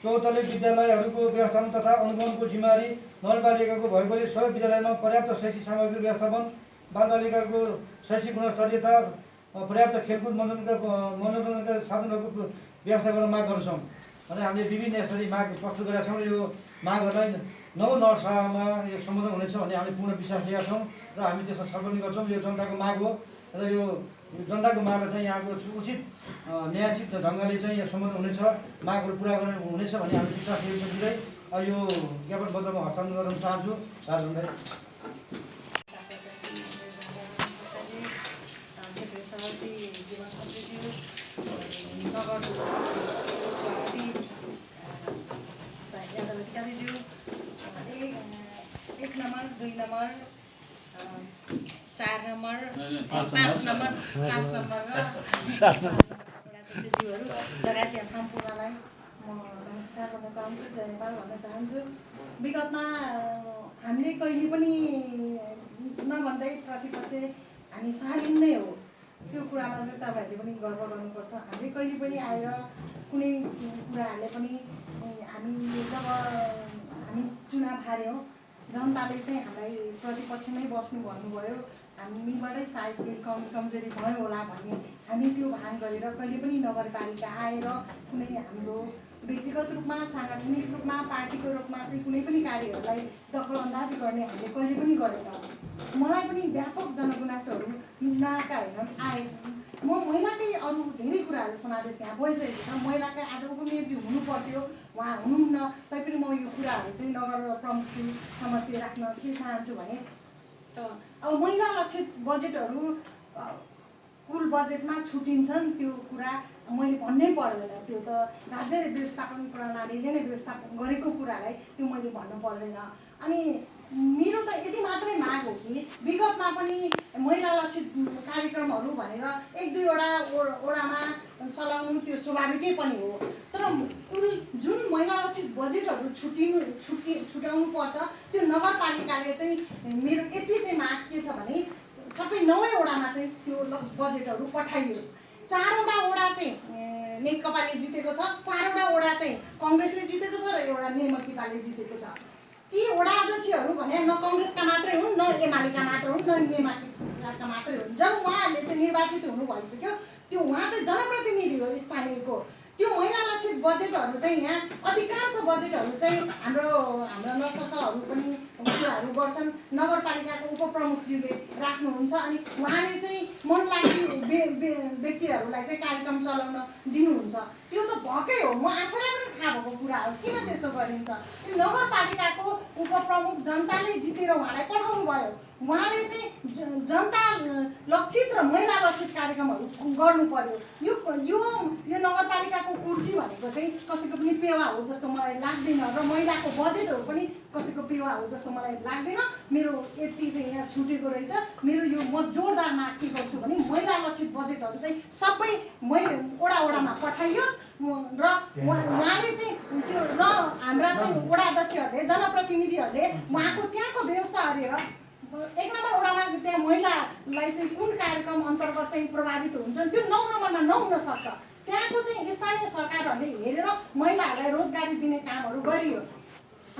2074ले विद्यालयहरूको व्यवस्थापन तथा अनुगमनको जिम्मेवारी नगरपालिकाको भएकोले सबै विद्यालयमा पर्याप्त शैक्षिक सामग्री व्यवस्थापन, बालबालिकाको शैक्षिक गुणस्तरीयता, पर्याप्त खेलकुद मनोरञ्जनका साधनहरूको व्यवस्था गर्न माग गर्छौँ। अनि हामीले विभिन्न यसरी माग प्रस्तुत गरेका छौँ। यो मागहरूलाई नगरसभामा यो सम्बोधन हुनेछ भन्ने हामीले पूर्ण विश्वास लिएका छौँ र हामी त्यसमा छलफल गर्छौँ। यो जनताको माग हो र यो जनताको मागलाई चाहिँ यहाँको उचित न्यायोचित ढङ्गले चाहिँ यहाँ सम्बोधन हुनेछ, मागहरू पुरा गर्ने हुनेछ भन्ने हामी विश्वास व्यक्त गर्दै यो ज्ञापन पत्रमा हस्तान्तरण गर्न चाहन्छु। राजभण्डारी एक नंबर, 2 नंबर, 4 नंबर, 5 नंबर र 7 सचिवहरू लगायत यहाँ सम्पूर्णलाई म नमस्कार भन्न चाहन्छु, जय नेपाल भन्न चाहन्छु। विगतमा हामीले कहिले पनि नभन्दै प्रतिपक्ष हामी शालीन नै हो, त्यो कुरामा चाहिँ तपाईँहरूले पनि गर्व गर्नुपर्छ। हामीले कहिले पनि आएर कुनै कुराहरूले पनि हामी जब हामी चुनाव हार्यौँ, जनताले चाहिँ हामीलाई प्रतिपक्षमै बस्नु भन्नुभयो, हामीबाटै सायद केही कमजोरी भयो होला भन्ने हामी त्यो भान गरेर कहिले पनि नगरपालिका आएर कुनै हाम्रो व्यक्तिगत रूपमा, सार्वजनिक रूपमा, पार्टीको रूपमा चाहिँ कुनै पनि कार्यहरूलाई दखलअन्दाजी गर्ने हामीले कहिले पनि गरेका हौँ। मलाई पनि व्यापक जनगुनासोहरू नआएका होइन, आए। म महिलाकै अरू धेरै कुराहरू समावेश यहाँ भइसकेको छ। महिलाकै आज उपमेयरजी हुनु पर्थ्यो, उहाँ हुनुहुन्न, तैपनि म यो कुराहरू चाहिँ नगर प्रमुखज्यू समक्ष राख्न के चाहन्छु भने अब महिला लक्षित बजेटहरू कुल बजेटमा छुटिन्छन्, त्यो कुरा मैले भन्नै पर्दैन। त्यो त राज्य व्यवस्थापन प्रणालीले नै व्यवस्थापन गरेको कुरालाई त्यो मैले भन्नु पर्दैन। अनि मेरो त यति मात्रै माग हो कि विगतमा पनि महिला लक्षित कार्यक्रमहरू भनेर 1-2 वडामा चलाउनु त्यो स्वाभाविकै पनि हो, तर कुल जुन महिला लक्षित बजेटहरू छुट्याउनु पर्छ त्यो नगरपालिकाले चाहिँ मेरो यति चाहिँ माग के छ भने सबै 9 वडामा चाहिँ त्यो बजेटहरू पठाइयोस्। 4वटा वडा चाहिँ नेकपाले जितेको छ, 4वटा वडा चाहिँ कङ्ग्रेसले जितेको छ र एउटा नेमकीपाले जितेको छ। ती वडा अध्यक्षहरू भने न कङ्ग्रेसका मात्रै हुन्, न एमालेका मात्र हुन्, न नेमाका मात्रै हुन्। जब उहाँहरूले चाहिँ निर्वाचित हुनु भइसक्यो, त्यो उहाँ चाहिँ जनप्रतिनिधि हो स्थानीयको। त्यो महिला लक्षित बजेटहरू चाहिँ यहाँ अधिकांश बजेटहरू चाहिँ हाम्रो नससहरू पनि कुराहरू गर्छन्, नगरपालिकाको उपप्रमुखज्यूले राख्नुहुन्छ। अनि उहाँले चाहिँ मन लाग्ने व्यक्तिहरूलाई चाहिँ कार्यक्रम चलाउन दिनुहुन्छ। त्यो त भएकै हो, म आफूलाई पनि थाहा भएको कुरा हो, किन त्यसो गरिन्छ। त्यो नगरपालिकाको उपप्रमुख जनताले जितेर उहाँलाई पठाउनु भयो, उहाँले चाहिँ जनता लक्षित र महिला लक्षित कार्यक्रमहरू गर्नु पर्यो। यो नगरपालिकाको कुर्सी भनेको चाहिँ कसैको पनि पेवा हो जस्तो मलाई लाग्दैन र महिलाको बजेटहरू पनि कसैको पेवा हो जस्तो मलाई लाग्दैन। मेरो यति चाहिँ यहाँ छुटेको रहेछ। मेरो यो म जोरदार माग के गर्छु भने महिला लक्षित बजेटहरू चाहिँ सबै वडामा पठाइयोस् र उहाँले चाहिँ त्यो र हाम्रा चाहिँ वडा अध्यक्षहरूले जनप्रतिनिधिहरूले उहाँको त्यहाँको व्यवस्था हेरेर 1 नम्बर वडामा त्यहाँ महिलालाई चाहिँ कुन कार्यक्रम अन्तर्गत चाहिँ प्रभावित हुन्छन् त्यो 9 नम्बरमा नहुन सक्छ। त्यहाँको चाहिँ स्थानीय सरकारहरूले हेरेर महिलाहरूलाई रोजगारी दिने कामहरू गरियो।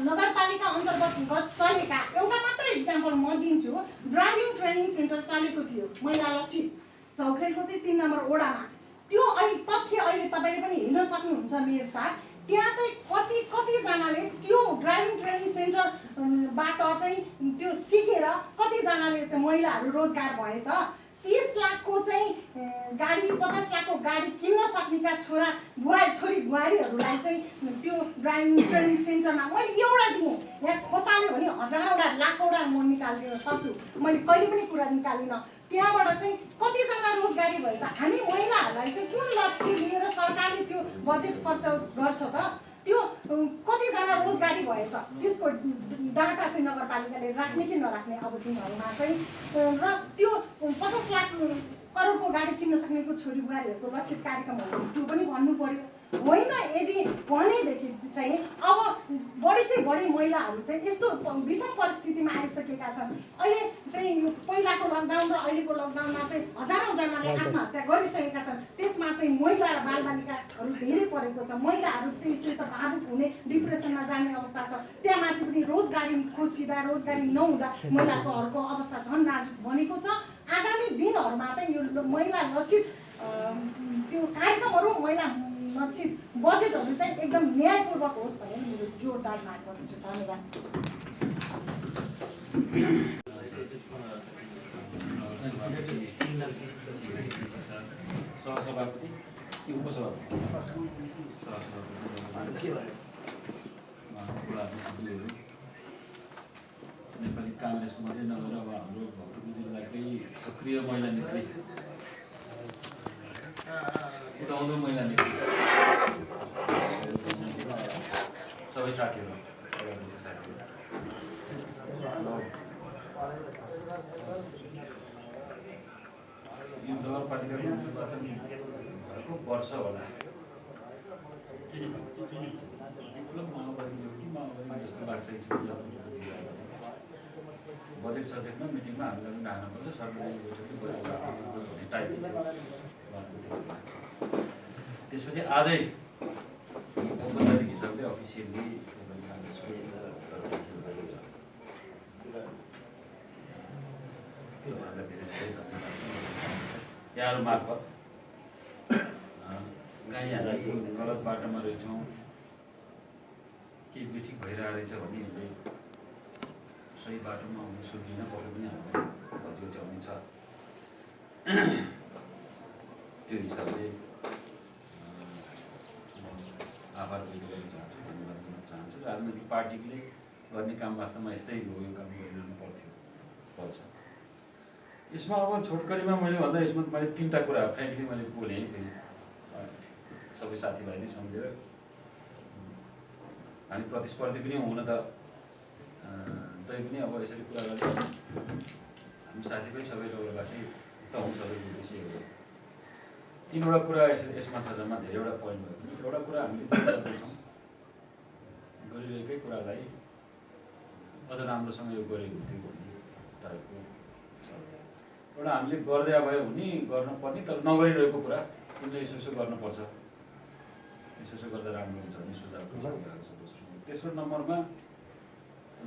नगरपालिका अन्तर्गत चलेका एउटा मात्रै इक्जाम्पल म दिन्छु, ड्राइभिङ ट्रेनिङ सेन्टर चलेको थियो महिला लक्षित चौखेलको चाहिँ 3 नम्बर वडामा। त्यो अहिले तथ्य अहिले तपाईँले पनि हेर्न सक्नुहुन्छ मेयर साहब, त्यहाँ चाहिँ कतिजनाले त्यो ड्राइभिङ ट्रेनिङ सेन्टरबाट चाहिँ त्यो सिकेर कतिजनाले चाहिँ महिलाहरू रोजगार भए त। 30 लाखको चाहिँ गाडी, 50 लाखको गाडी किन्न सक्नेका छोरी बुहारीहरूलाई चाहिँ त्यो ड्राइभिङ ट्रेनिङ सेन्टरमा मैले एउटा दिएँ। यहाँ खोताले भने हजारवटा लाखवटा म निकालिदिन सक्छु, मैले कहिले पनि कुरा निकालिनँ। त्यहाँबाट चाहिँ कतिजना रोजगारी भयो त। हामी महिलाहरूलाई चाहिँ कुन लक्ष्य लिएर सरकारले त्यो बजेट खर्च गर्छ त, त्यो कतिजना रोजगारी भयो त, त्यसको डाटा चाहिँ नगरपालिकाले राख्ने कि नराख्ने अब दिनहरूमा चाहिँ। र त्यो 50 लाख करोडको गाडी किन्न सक्नेको छोरी बुहारीहरूको लक्षित कार्यक्रमहरू त्यो पनि भन्नु पर्यो होइन। यदि भनेदेखि चाहिँ अब बढी से बढी महिलाहरू चाहिँ यस्तो विषम परिस्थितिमा आइसकेका छन्। अहिले चाहिँ यो पहिलाको लकडाउन र अहिलेको लकडाउनमा चाहिँ हजारौँजनाले आत्महत्या गरिसकेका छन्। त्यसमा चाहिँ महिला र बालबालिकाहरू धेरै परेको छ। महिलाहरू त्यसले त भावुक हुने, डिप्रेसनमा जाने अवस्था छ। त्यहाँमाथि पनि रोजगारी खोजिँदा, रोजगारी नहुँदा महिलाहरूको अवस्था झन् नाजुक बनेको छ। आगामी दिनहरूमा चाहिँ यो महिला लक्षित त्यो कार्यक्रमहरू, महिला लक्षित बजेटहरू चाहिँ एकदम न्यायपूर्वक होस् भनेर मेरो जोरदार माग गर्छु। धन्यवाद। सहसभापति कि उपसभापति सहसभापति नेपाली काङ्ग्रेसको मात्रै नभएर अब हाम्रो भक्तपुर जिल्लाकै सक्रिय महिला नेत्री उदाउँदो महिला नेत्री सबै साथीहरू यो नगरपालिकाको निर्वाचन भएको वर्ष होला माओवादी जस्तो लाग्छ बजेट सजेटमा मिटिङमा हामीलाई पनि ढाक्नुपर्छ सरकारी भन्ने टाइपको त्यसपछि आजै औपचारिक हिसाबले अफिसियली यहाँहरू मार्फत गाई हामी गलत बाटोमा रहेछौँ के ठिक भइरहेको रहेछ भने सही बाटोमा आउनु सक्दिनँ पक्कै पनि हामीलाई हचहचाउने छ त्यो हिसाबले आभार व्यक्त गर्न चाहन्छु धन्यवाद दिन चाहन्छु राजनैतिक पार्टीले गर्ने काम वास्तवमा यस्तै हो यो काम गरिरहनु पर्छ यसमा अब छोटकरीमा मैले भन्दा यसमा मैले 3टा कुरा फ्रेङ्कली मैले बोलेँ सबै साथीभाइले सम्झेर हामी प्रतिस्पर्धी पनि हुन त तै पनि अब यसरी कुरा गर्दा हामी साथीभाइ सबै नगरवासी त हौँ सबैको विषय हो 3वटा कुरा यसमा छ जम्मा धेरैवटा पोइन्ट भयो भने एउटा कुरा हामीले गर्दैछौँ गरिरहेकै कुरालाई अझ राम्रोसँग यो गरेको थियो भन्ने टाइपको छ एउटा हामीले गर्दै भयो भने गर्नुपर्ने तर नगरिरहेको कुरा तिमीले यसो गर्नुपर्छ यसो गर्दा राम्रो हुन्छ भन्ने सुझाव तेस्रो नम्बरमा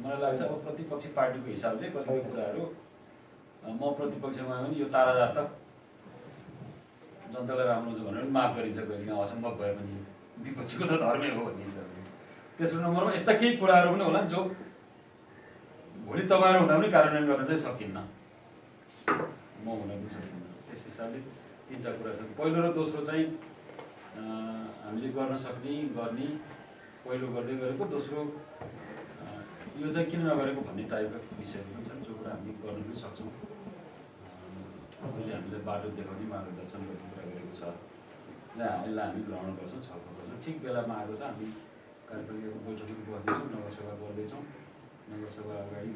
मलाई लाग्छ अब प्रतिपक्षी पार्टीको हिसाबले कतिपय कुराहरू म प्रतिपक्षमा भने यो ताराजार त जनतालाई राम्रो हुन्छ भनेर माग गरिन्छ कहिले असम्भव भए पनि विपक्षीको त धर्मै हो भन्ने हिसाबले तेस्रो नम्बरमा यस्ता केही कुराहरू पनि होला जो भोलि तपाईँहरू हुँदा पनि कार्यान्वयन गर्न चाहिँ सकिन्न म हुन पनि सकिन्न त्यस हिसाबले 3टा कुरा छन् पहिलो र दोस्रो चाहिँ हामीले गर्न सक्ने गर्ने पहिलो गर्दै गरेको दोस्रो यो चाहिँ किन नगरेको भन्ने टाइपको विषयहरू पनि छन् जो कुरा हामीले गर्न पनि सक्छौँ अहिले हामीले बाटो देखाउने मार्गदर्शन गर्ने कुरा गरेको छ यसलाई हामी ग्रहण गर्छौँ छलफल गर्छौँ ठिक बेलामा आएको छ हामी कार्यपालिकाको बैठकमा बस्दैछौँ नगरसभा गर्दैछौँ नगरसभा अगाडि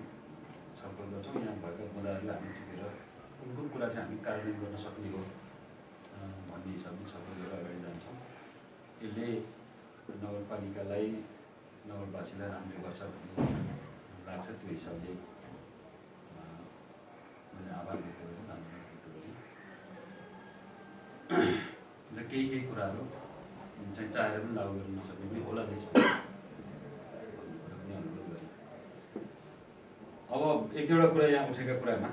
छलफल गर्छौँ यहाँ भएका मुद्दाहरूलाई हामी टिपेर कुन कुरा चाहिँ हामी कार्यान्वयन गर्न सक्ने हो भन्ने हिसाबले छलफल गरेर अगाडि जान्छौँ यसले नगरपालिकालाई नगरवासीलाई राम्रो गर्छ भन्ने लाग्छ त्यो हिसाबले मैले आभार व्यक्त गरेँ धन्यवाद व्यक्त गरेँ र केही कुराहरू चाहिँ चाहेर पनि लागू गर्न नसक्ने पनि होला नै छ अब 1-2वटा कुरा यहाँ उठेका कुरामा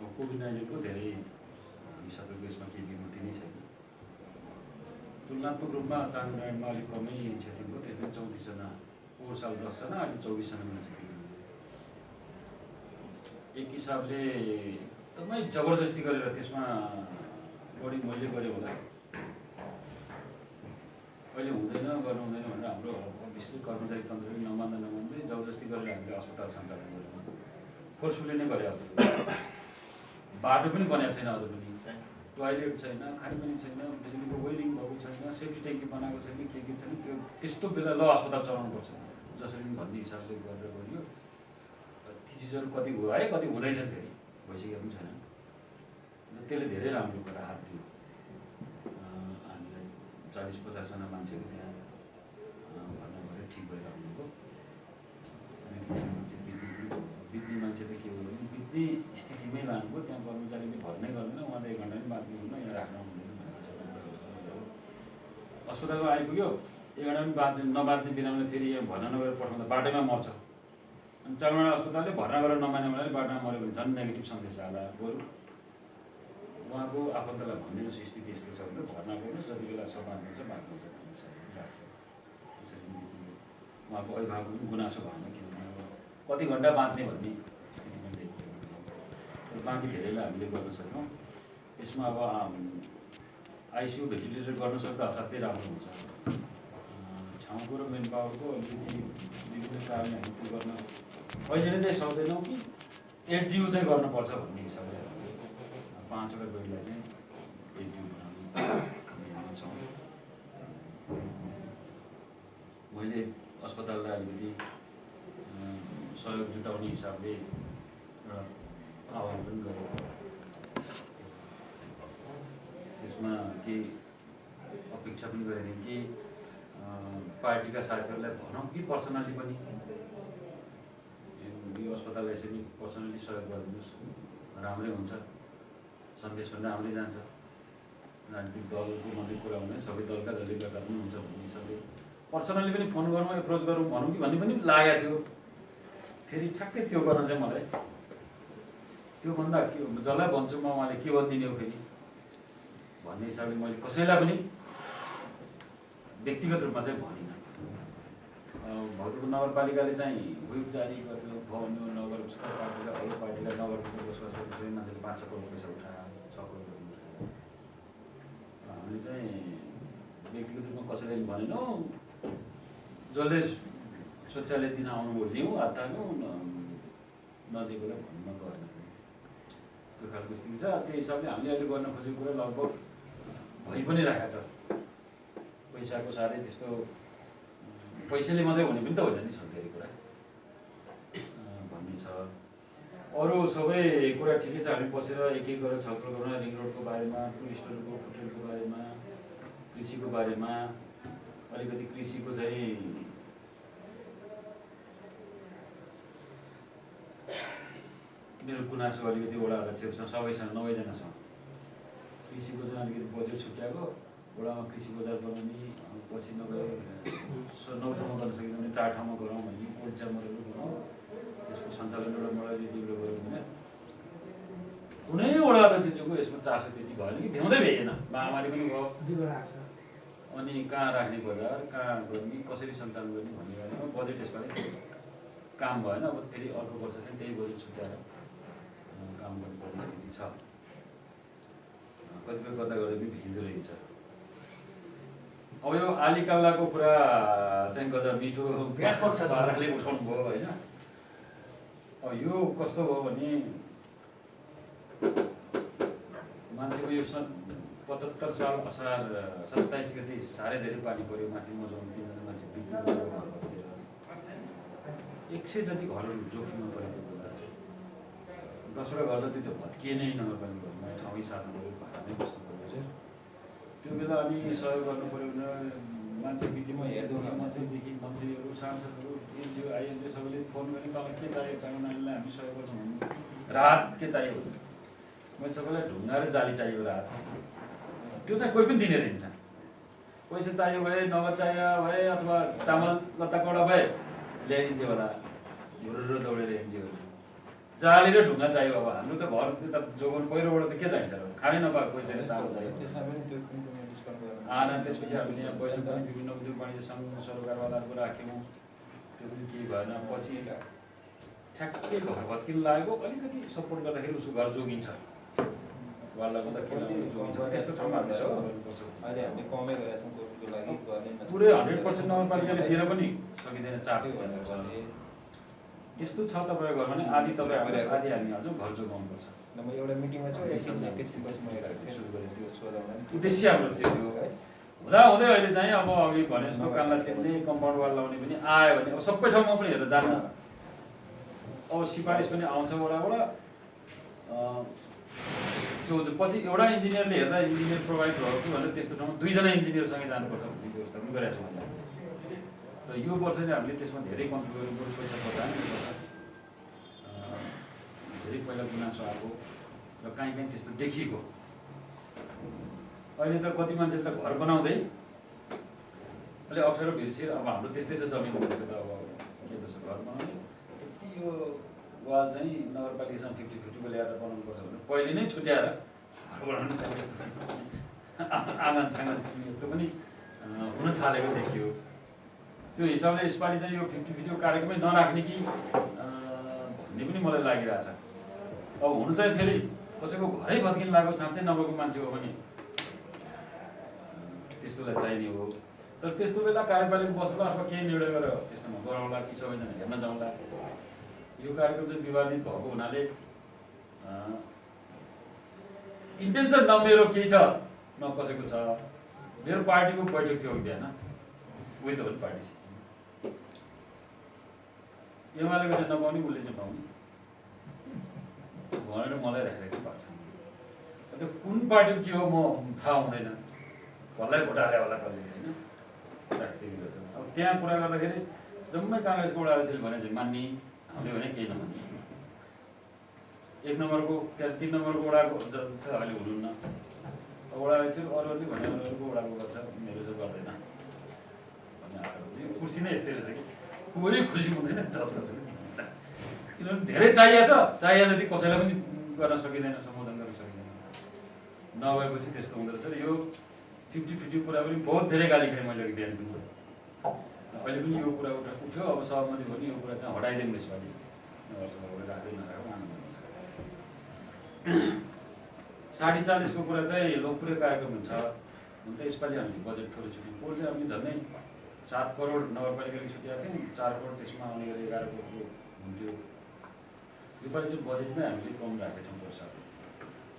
अब कोभिड-19को धेरै हामी सबैको यसमा केही विमुक्ति नै छैन तुलनात्मक रूपमा चाङरायणमा अलिक कमै क्षति भयो त्यसमा 34 जना पोहोर साल 10 जना अहिले 24 जना क्षति भयो एक हिसाबले एकदमै जबरजस्ती गरेर त्यसमा बढी मैले गरेँ होला अहिले हुँदैन गर्नु हुँदैन भनेर हाम्रो अफिसले कर्मचारी तन्त्रले नमान्दै जबरजस्ती गरेर हामीले अस्पताल सञ्चालन गरेर फोर्सफुली नै गरे अब बाटो पनि बनाएको छैन अझ पनि टोयलेट छैन खानेपानी छैन बिजुलीको वेलिङ भएको छैन सेफ्टी ट्याङ्की बनाएको छैन के छैन त्यो त्यस्तो बेला ल अस्पताल चलाउनुपर्छ जसरी भन्ने हिसाबले गरेर गरियो ती चिजहरू कति भयो है कति हुँदैछन् फेरि भइसकेको पनि छैन त्यसले धेरै राम्रो कुरा हात दियो हामीलाई 40-50 जना मान्छेहरू त्यहाँ भर्ना गरेर ठिक भएर आउनुभयो अनि बित्ने मान्छे त के हो भने बित्ने स्थितिमै लानुभयो त्यहाँ कर्मचारीले भर्नै गर्दैन उहाँ त 1 घन्टा पनि बाँच्नु हुँदैन यहाँ राख्न हुँदैन अस्पतालमा आइपुग्यो 1 घन्टा पनि नबाँच्ने बिरामीले फेरि यहाँ भर्ना नगरेर पठाउँदा बाटैमा मर्छ अनि चाङरायण अस्पतालले भर्ना गरेर नमाने मलाई बाटोमा मऱ्यो भने झन् नेगेटिभ सन्देश आला बरु उहाँको आफन्तलाई भनिदिनुहोस् स्थिति यस्तो छ भने भर्ना गर्नुहोस् जति बेला बाँच्नुहुन्छ बाँच्नुहुन्छ उहाँको अभिभावकको पनि गुनासो भएन किनभने कति घन्टा बाँच्ने भन्ने स्थितिमा देखियो बाँकी धेरैलाई हामीले गर्न सक्यौँ यसमा अब आइसियु भेन्टिलेटर गर्न सक्दा असाध्यै राम्रो हुन्छ। ठाउँको र मेन पावरको अलिकति विभिन्न कारणले हामी त्यो गर्न अहिले चाहिँ सक्दैनौँ कि एचडियु चाहिँ गर्नुपर्छ भन्ने हिसाबले 5वटा बेडलाई चाहिँ एचडियु बनाउने छौँ। मैले अस्पताललाई अलिकति सहयोग जुटाउने हिसाबले एउटा आह्वान पनि गरेँ। त्यसमा केही अपेक्षा पनि गरेको थिएँ कि पार्टीका साथीहरूलाई भनौँ कि पर्सनली पनि यो अस्पताललाई यसरी पर्सनली सहयोग गरिदिनुहोस्, राम्रै हुन्छ, सन्देश पनि राम्रै जान्छ। राजनीतिक दलको मात्रै कुरा हुँदैन, सबै दलका जसले गर्दा पनि हुन्छ भन्ने हिसाबले पर्सनली पनि फोन गरौँ, एप्रोच गरौँ भनौँ कि भन्ने पनि लागेको थियो। फेरि ठ्याक्कै त्यो गर्न चाहिँ मलाई त्योभन्दा के जसलाई भन्छु म उहाँले के भनिदिने हो फेरि भन्ने हिसाबले मैले कसैलाई पनि व्यक्तिगत रूपमा चाहिँ भनिनँ। भक्तपुर नगरपालिकाले चाहिँ व्हिप जारी गरेर भन्यो नगर पार्टीका अरू पार्टीका नगरको बसोबास गर्ने मान्छेले 5 करोड पैसा उठायो, 6 करोड उठायो। हामीले चाहिँ व्यक्तिगत रूपमा कसैलाई पनि भनेनौँ। जसले शौचालय दिन आउनुभयो लिउँ, हात थाल्यौँ, नदिएकोलाई भन्नु नगर्ने त्यो खालको स्थिति छ। त्यो हिसाबले हामीले अहिले गर्न खोजेको कुरा लगभग भइ पनि राखेको छ। पैसाको साह्रै त्यस्तो पैसाले मात्रै हुने पनि त होइन नि सधैँ कुरा भन्ने छ। अरू सबै कुरा ठिकै छ। हामी बसेर एक एक गरेर छलफल गरौँ, रिङ रोडको बारेमा, टुरिस्टहरूको होटलको बारेमा, कृषिको बारेमा। अलिकति कृषिको चाहिँ मेरो गुनासो अलिकति वडा अध्यक्षहरूसँग सबैसँग 9जनासँग कृषिको चाहिँ अलिकति बजेट छुट्याएको। वडामा कृषि बजार बनाउने, पछि नगएर 9 ठाउँमा गर्न सकिँदैन भने 4 ठाउँमा गरौँ भने कोल्ड च्याम्बरहरू गरौँ, त्यसको सञ्चालन एउटा मोडलले डेभलप गऱ्यौँ भने कुनै वडा अध्यक्षको यसमा चासो त्यति भएन कि भ्याउँदै भ्याइएन। महामारी पनि भयो, अनि कहाँ राख्ने बजार, कहाँ गर्ने, कसरी सञ्चालन गर्ने भन्ने बारेमा बजेट यसपालि काम भएन। अब फेरि अर्को वर्ष चाहिँ त्यही बजेट छुट्याएर काम गर्नुपर्ने स्थिति छ। कतिपय गर्दा गर्दै पनि भिड्दो रहेछ। अब यो आलीकालाको कुरा चाहिँ गजब मिठो पाराले उठाउनु भयो होइन। अब यो कस्तो भयो भने मान्छेको यो 75 साल असार 27 गते साह्रै धेरै पानी पऱ्यो। माथि मजाउनु 3जना मान्छे बिग्रियो, 100 जति घरहरू जोखिममा पऱ्यो। त्यो बेला 10वटा घर जति त भत्किए नै नगरपालिकामा, ठाउँै सार्नु पऱ्यो, भाडामै बस्नु पऱ्यो। त्यो बेला अनि सहयोग गर्नु पऱ्यो भने मान्छे बित्तिमा हेर्दैन। मन्त्रीदेखि मन्त्रीहरू, सांसदहरू, एनजिओ, आइएनजिओ सबैले फोन गर्ने तँलाई के चाहियो, चामनानीलाई हामी सहयोग गर्छौँ भन्नु। राहत के चाहियो, मैले सबैलाई ढुङ्गा र जाली चाहियो राहत। त्यो चाहिँ कोही पनि दिने रहेछ। पैसा चाहियो भए, नगद चाहियो भए, अथवा चामल लत्ता कपडा भए ल्याइदिन्थ्यो होला हुरुर दौडेर एनजिओहरूले। जाली र ढुङ्गा चाहियो। अब हाम्रो त घर त जोगाउनु पहिरोबाट त के चाहिन्छ र, खानै नपाएको कोही चाहिँ चामल चाहियो। त्यसपछि हामीले यहाँ बैठक पनि विभिन्न उद्योग वाणिज्य सङ्घ सरोकारवालाहरूको राख्यौँ, त्यो पनि केही भएन। पछि ठ्याक्कै घर भत्किनु लागेको, अलिकति सपोर्ट गर्दाखेरि उसको घर जोगिन्छ। वाललाई त के जोगिन्छ, त्यस्तो ठाउँमा हामीले सहयोग गर्नुपर्छ। पुरै 100% नगरपालिकाले दिएर पनि सकिँदैन, 4 गर्नुपर्छ। त्यस्तो छ तपाईँको घर भने आधी तपाईँ हाल्नुहोस्, आधी हामी हाल्छौँ, घर जोगाउनुपर्छ। एउटा मिटिङमा उद्देश्य हाम्रो त्यो थियो। हुँदाहुँदै अहिले चाहिँ अब अघि भने जस्तो कानलाई चिन्ने, कम्पाउन्ड वाल लाउने पनि आयो भने अब सबै ठाउँमा पनि हेरेर जानु। अब सिफारिस पनि आउँछ वडाबाट। पछि एउटा इन्जिनियरले हेर्दा इन्जिनियर प्रोभाइड भयो कि भनेर त्यस्तो ठाउँमा 2जना इन्जिनियरसँगै जानुपर्छ भन्ने व्यवस्था पनि गरेका छौँ अहिले। र यो वर्ष चाहिँ हामीले त्यसमा धेरै कन्ट्रोल गर्नु, पैसा बचाउनु पर्छ। धेरै पहिला गुनासो आएको र काहीँ काहीँ त्यस्तो देखिएको। अहिले त कति मान्छेले त घर बनाउँदै अहिले अप्ठ्यारो भिर्सिएर, अब हाम्रो त्यस्तै छ जमिन भनेको त अब के जस्तो घर बनाउने, यति यो वाल चाहिँ नगरपालिकासँग 50-50को ल्याएर बनाउनुपर्छ भनेर पहिले नै छुट्याएर घर बनाउनु आँगन साँगन यस्तो पनि हुन थालेको देखियो। त्यो हिसाबले यसपालि चाहिँ यो 50-50को कार्यक्रमै नराख्ने कि भन्ने पनि मलाई लागिरहेछ। अब हुनु चाहिँ फेरि कसैको घरै भत्किन लागेको साँच्चै नभएको मान्छे हो भने त्यस्तोलाई चाहिने हो। तर त्यस्तो बेला कार्यपालिका बसौँला अथवा केही निर्णय गरेर त्यस्तोमा गरौँला कि सबैजना हेर्न जाउँला। यो कार्यक्रम चाहिँ विवादित भएको हुनाले इन्टेन्सन न मेरो केही छ न कसैको छ। मेरो पार्टीको बैठक थियो बिहान उही त हो नि पार्टी सिस्टम। एमालेको चाहिँ नपाउने उसले चाहिँ पाउने भनेर मलाई राखेको भएको छ। त्यो कुन पार्टी के हो म थाहा हुँदैन, कसलाई भोट हाल्यो होला कसले होइन राखिदिएको छ। अब त्यहाँ कुरा गर्दाखेरि जम्मै काङ्ग्रेसको वडा अध्यक्षले भने चाहिँ मान्ने, हामीले भने केही नमान्ने। 1 नम्बरको 3 नम्बरको वडाको छ अहिले हुनुहुन्न, वडा अध्यक्ष अरूले भने अरूको वडाको गर्छ, मेरो चाहिँ गर्दैन भन्ने आएको। यो कुर्सी नै यस्तै रहेछ कि कोही खुसी हुँदैन जस कसैले, किनभने धेरै चाहिएको छ, जति कसैलाई पनि गर्न सकिँदैन, सम्बोधन गर्न सकिँदैन। नभएपछि त्यस्तो हुँदो रहेछ। यो 50-50 कुरा पनि बहुत धेरै गाली खाएँ मैले अघि बिहान पनि। अहिले पनि यो कुरा उठ्यो, अब सहमति भयो नि यो कुरा चाहिँ हटाइदिउँ यसपालि, नगरसभाबाट राख्दै नराखेको आनन्द हुन्छ। 40.5 को कुरा चाहिँ लोकप्रिय कार्यक्रम हुन्छ। हुन त यसपालि हामीले बजेट थोरै छुट्यौँ। पोहोर चाहिँ हामीले झन्डै 7 करोड नगरपालिकाले छुट्याएको थियौँ, 4 करोड त्यसमा आउने गरी 11 करोड हुन्थ्यो। योपालि चाहिँ बजेटमै हामीले कम राखेका छौँ। पोहोर साल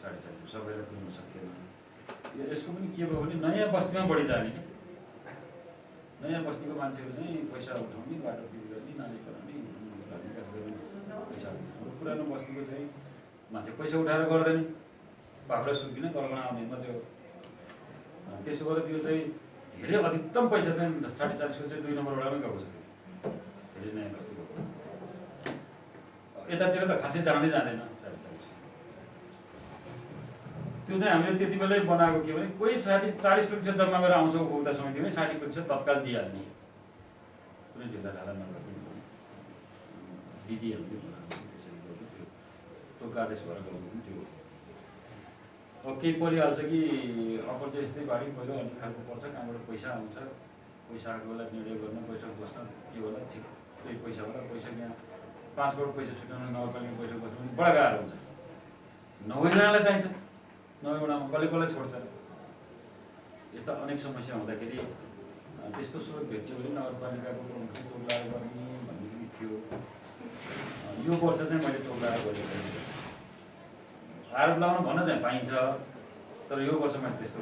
4.5 सबैलाई पुर्याउन सकिएन। यसको पनि के भयो भने नयाँ बस्तीमा बढी जाने क्या, नयाँ बस्तीको मान्छेहरू चाहिँ पैसा उठाउने, बाटो पिच गर्ने, नाली बनाउने, विकास गर्ने पैसा उठाउने। पुरानो बस्तीको चाहिँ मान्छे पैसा उठाएर गर्दैन, बाख्रा सुत्किन कल्पना आउने मात्रै हो। त्यसो गरेर त्यो चाहिँ धेरै अधिकतम पैसा चाहिँ 40.5 को चाहिँ 2 नम्बर वडामै गएको छ। धेरै नयाँ बस्ती गएको, यतातिर त खासै जाँदै जाँदैन 40.5। त्यो चाहिँ हामीले त्यति बेलै बनाएको के भने कोही 40% जम्मा गरेर आउँछ उपभोक्ता समितिमा, 60% तत्काल दिइहाल्ने, कुनै ढिला ढाला नगर्ने विधिहरू त्यसरी गर्नु। त्यो आदेश भएर गर्नु पनि त्यो अब केही परिहाल्छ कि अपरचय यस्तै बाढी पहिरो अलिक खालको पर्छ, कहाँबाट पैसा आउँछ, पैसा आएको बेला निर्णय गर्न, बैठक बस्न के होला, ठिक त्यही पैसा होला। पैसा यहाँ 5 करोड पैसा छुट्याउन नगरपालिका बैठक बस्नु पनि बडा गाह्रो हुन्छ। 90 जनालाई चाहिन्छ, 90 वडामा कसले छोड्छ। यस्ता अनेक समस्या हुँदाखेरि त्यस्तो स्रोत भेट्यो भने नगरपालिकाको तोडलाड गर्ने भन्ने पनि थियो। यो वर्ष चाहिँ मैले तोडलाड गरेको आरोप लगाउन भन्न चाहिँ पाइन्छ, तर यो वर्ष मैले त्यस्तो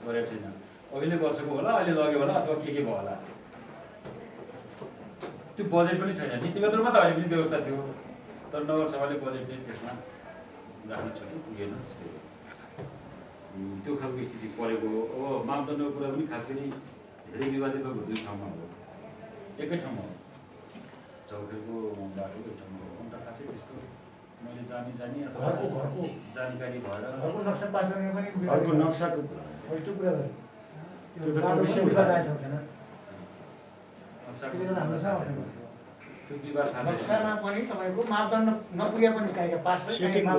गरेको छैन। अघिल्लो वर्षको होला, अहिले लग्यो होला अथवा के भयो होला। त्यो बजेट पनि छैन, नीतिगत रूपमा त अहिले पनि व्यवस्था थियो, तर नगरसभाले बजेट चाहिँ त्यसमा राख्न छोड्यो, पुगेन। त्यो खालको स्थिति परेको हो। अब मापदण्डको कुरा पनि खास गरी धेरै विवादित भएको 2 ठाउँमा हो, एकै ठाउँमा हो, चौखेलको बाटोकै ठाउँमा हो। अन्त खासै त्यस्तो मैले जानी अथवा घरको जानकारी भएर घरको नक्सा पास गर्ने पनि घरको नक्साको त्यो कुरा गरे। त्यो बाटो पनि उठाइरहेको छैन। त्यो विवाद थाहा छैन। नक्सामा पनि तपाईँको मापदण्ड नपुगे पनि काहीँ पास सेटिङमा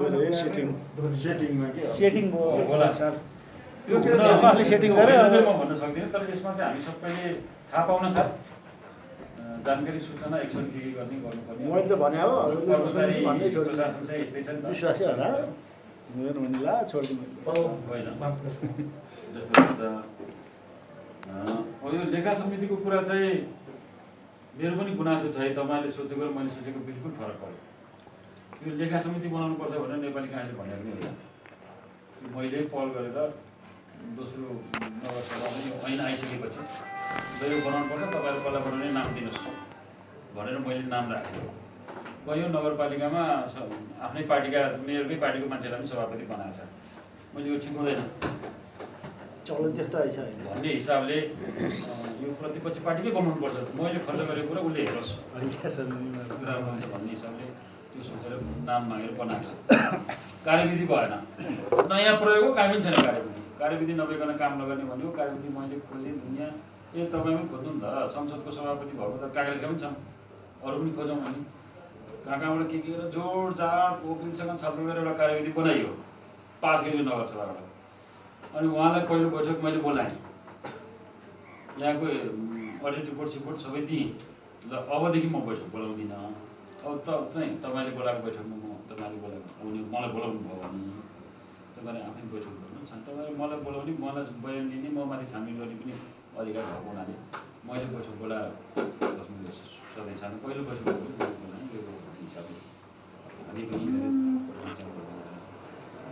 के सेटिङ होला सर, त्यो कसले सेटिङ गर्यो चाहिँ म भन्न सक्दिनँ, तर यसमा चाहिँ हामी सबैले थाहा पाउन साथ जानकारी सूचना एक्सन के गर्नुपर्ने। मैले त भने हो कर्मचारी भन्दै छोड्छु, प्रशासन चाहिँ यस्तै छ नि त, विश्वासै होला हुँदैन भने ला छोड्दिनु। होइन जस्तो लाग्छ। अब यो लेखा समितिको कुरा चाहिँ मेरो पनि गुनासो छ है। तपाईँले सोचेको र मैले सोचेको बिल्कुल फरक पऱ्यो। यो लेखा समिति बनाउनुपर्छ भनेर नेपाली काङ्ग्रेसले भनेको नै होइन। मैले पहल गरेर दोस्रो नगरसभा पनि ऐन आइसकेपछि यो बनाउनुपर्छ, तपाईँहरू कसलाई बनाउने नाम दिनुहोस् भनेर मैले नाम राखेको। गयो नगरपालिकामा आफ्नै पार्टीका मेयरकै पार्टीको मान्छेलाई पनि सभापति बनाएको छ। मैले यो ठिक हुँदैन चलन त्यस्तो आइछ भन्ने हिसाबले यो प्रतिपक्ष पार्टीकै बनाउनुपर्छ। मैले खर्च गरेको कुरा उसले हेरोस् कुरा भन्ने हिसाबले त्यो सोचेर नाम मागेर बनाएको। कार्यविधि भएन, नयाँ प्रयोग हो, कामै छैन कार्यविधि। कार्यविधि नभइकन काम नगर्ने भन्यो। कार्यविधि मैले खोजेँ दुनियाँ, तपाईँ पनि खोज्नु नि त। संसदको सभापति भएको त काङ्ग्रेसका पनि छन्, अरू पनि खोजौँ भने कहाँबाट के गरेर जोडजाड वकिलसँग छलफल गरेर एउटा कार्यविधि बनाइयो, पास गरियो नगरसभाबाट। अनि उहाँलाई पहिलो बैठक मैले बोलाएँ, यहाँको अडिट रिपोर्ट सिपोर्ट सबै दिएँ। ल अबदेखि म बैठक बोलाउँदिनँ, अब चाहिँ तपाईँले बोलाएको बैठकमा म तपाईँले बोलाएको मलाई बोलाउनु भयो भने तपाईँले आफै बैठक गर्नुहोस् अनि तपाईँले मलाई बोलाउने मलाई बयान लिने म माथि छानबिन गर्ने पनि अधिकार भएको हुनाले मैले बैठक बोलाएर सधैँ छाने पहिलो बैठक हिसाबले हामी पनि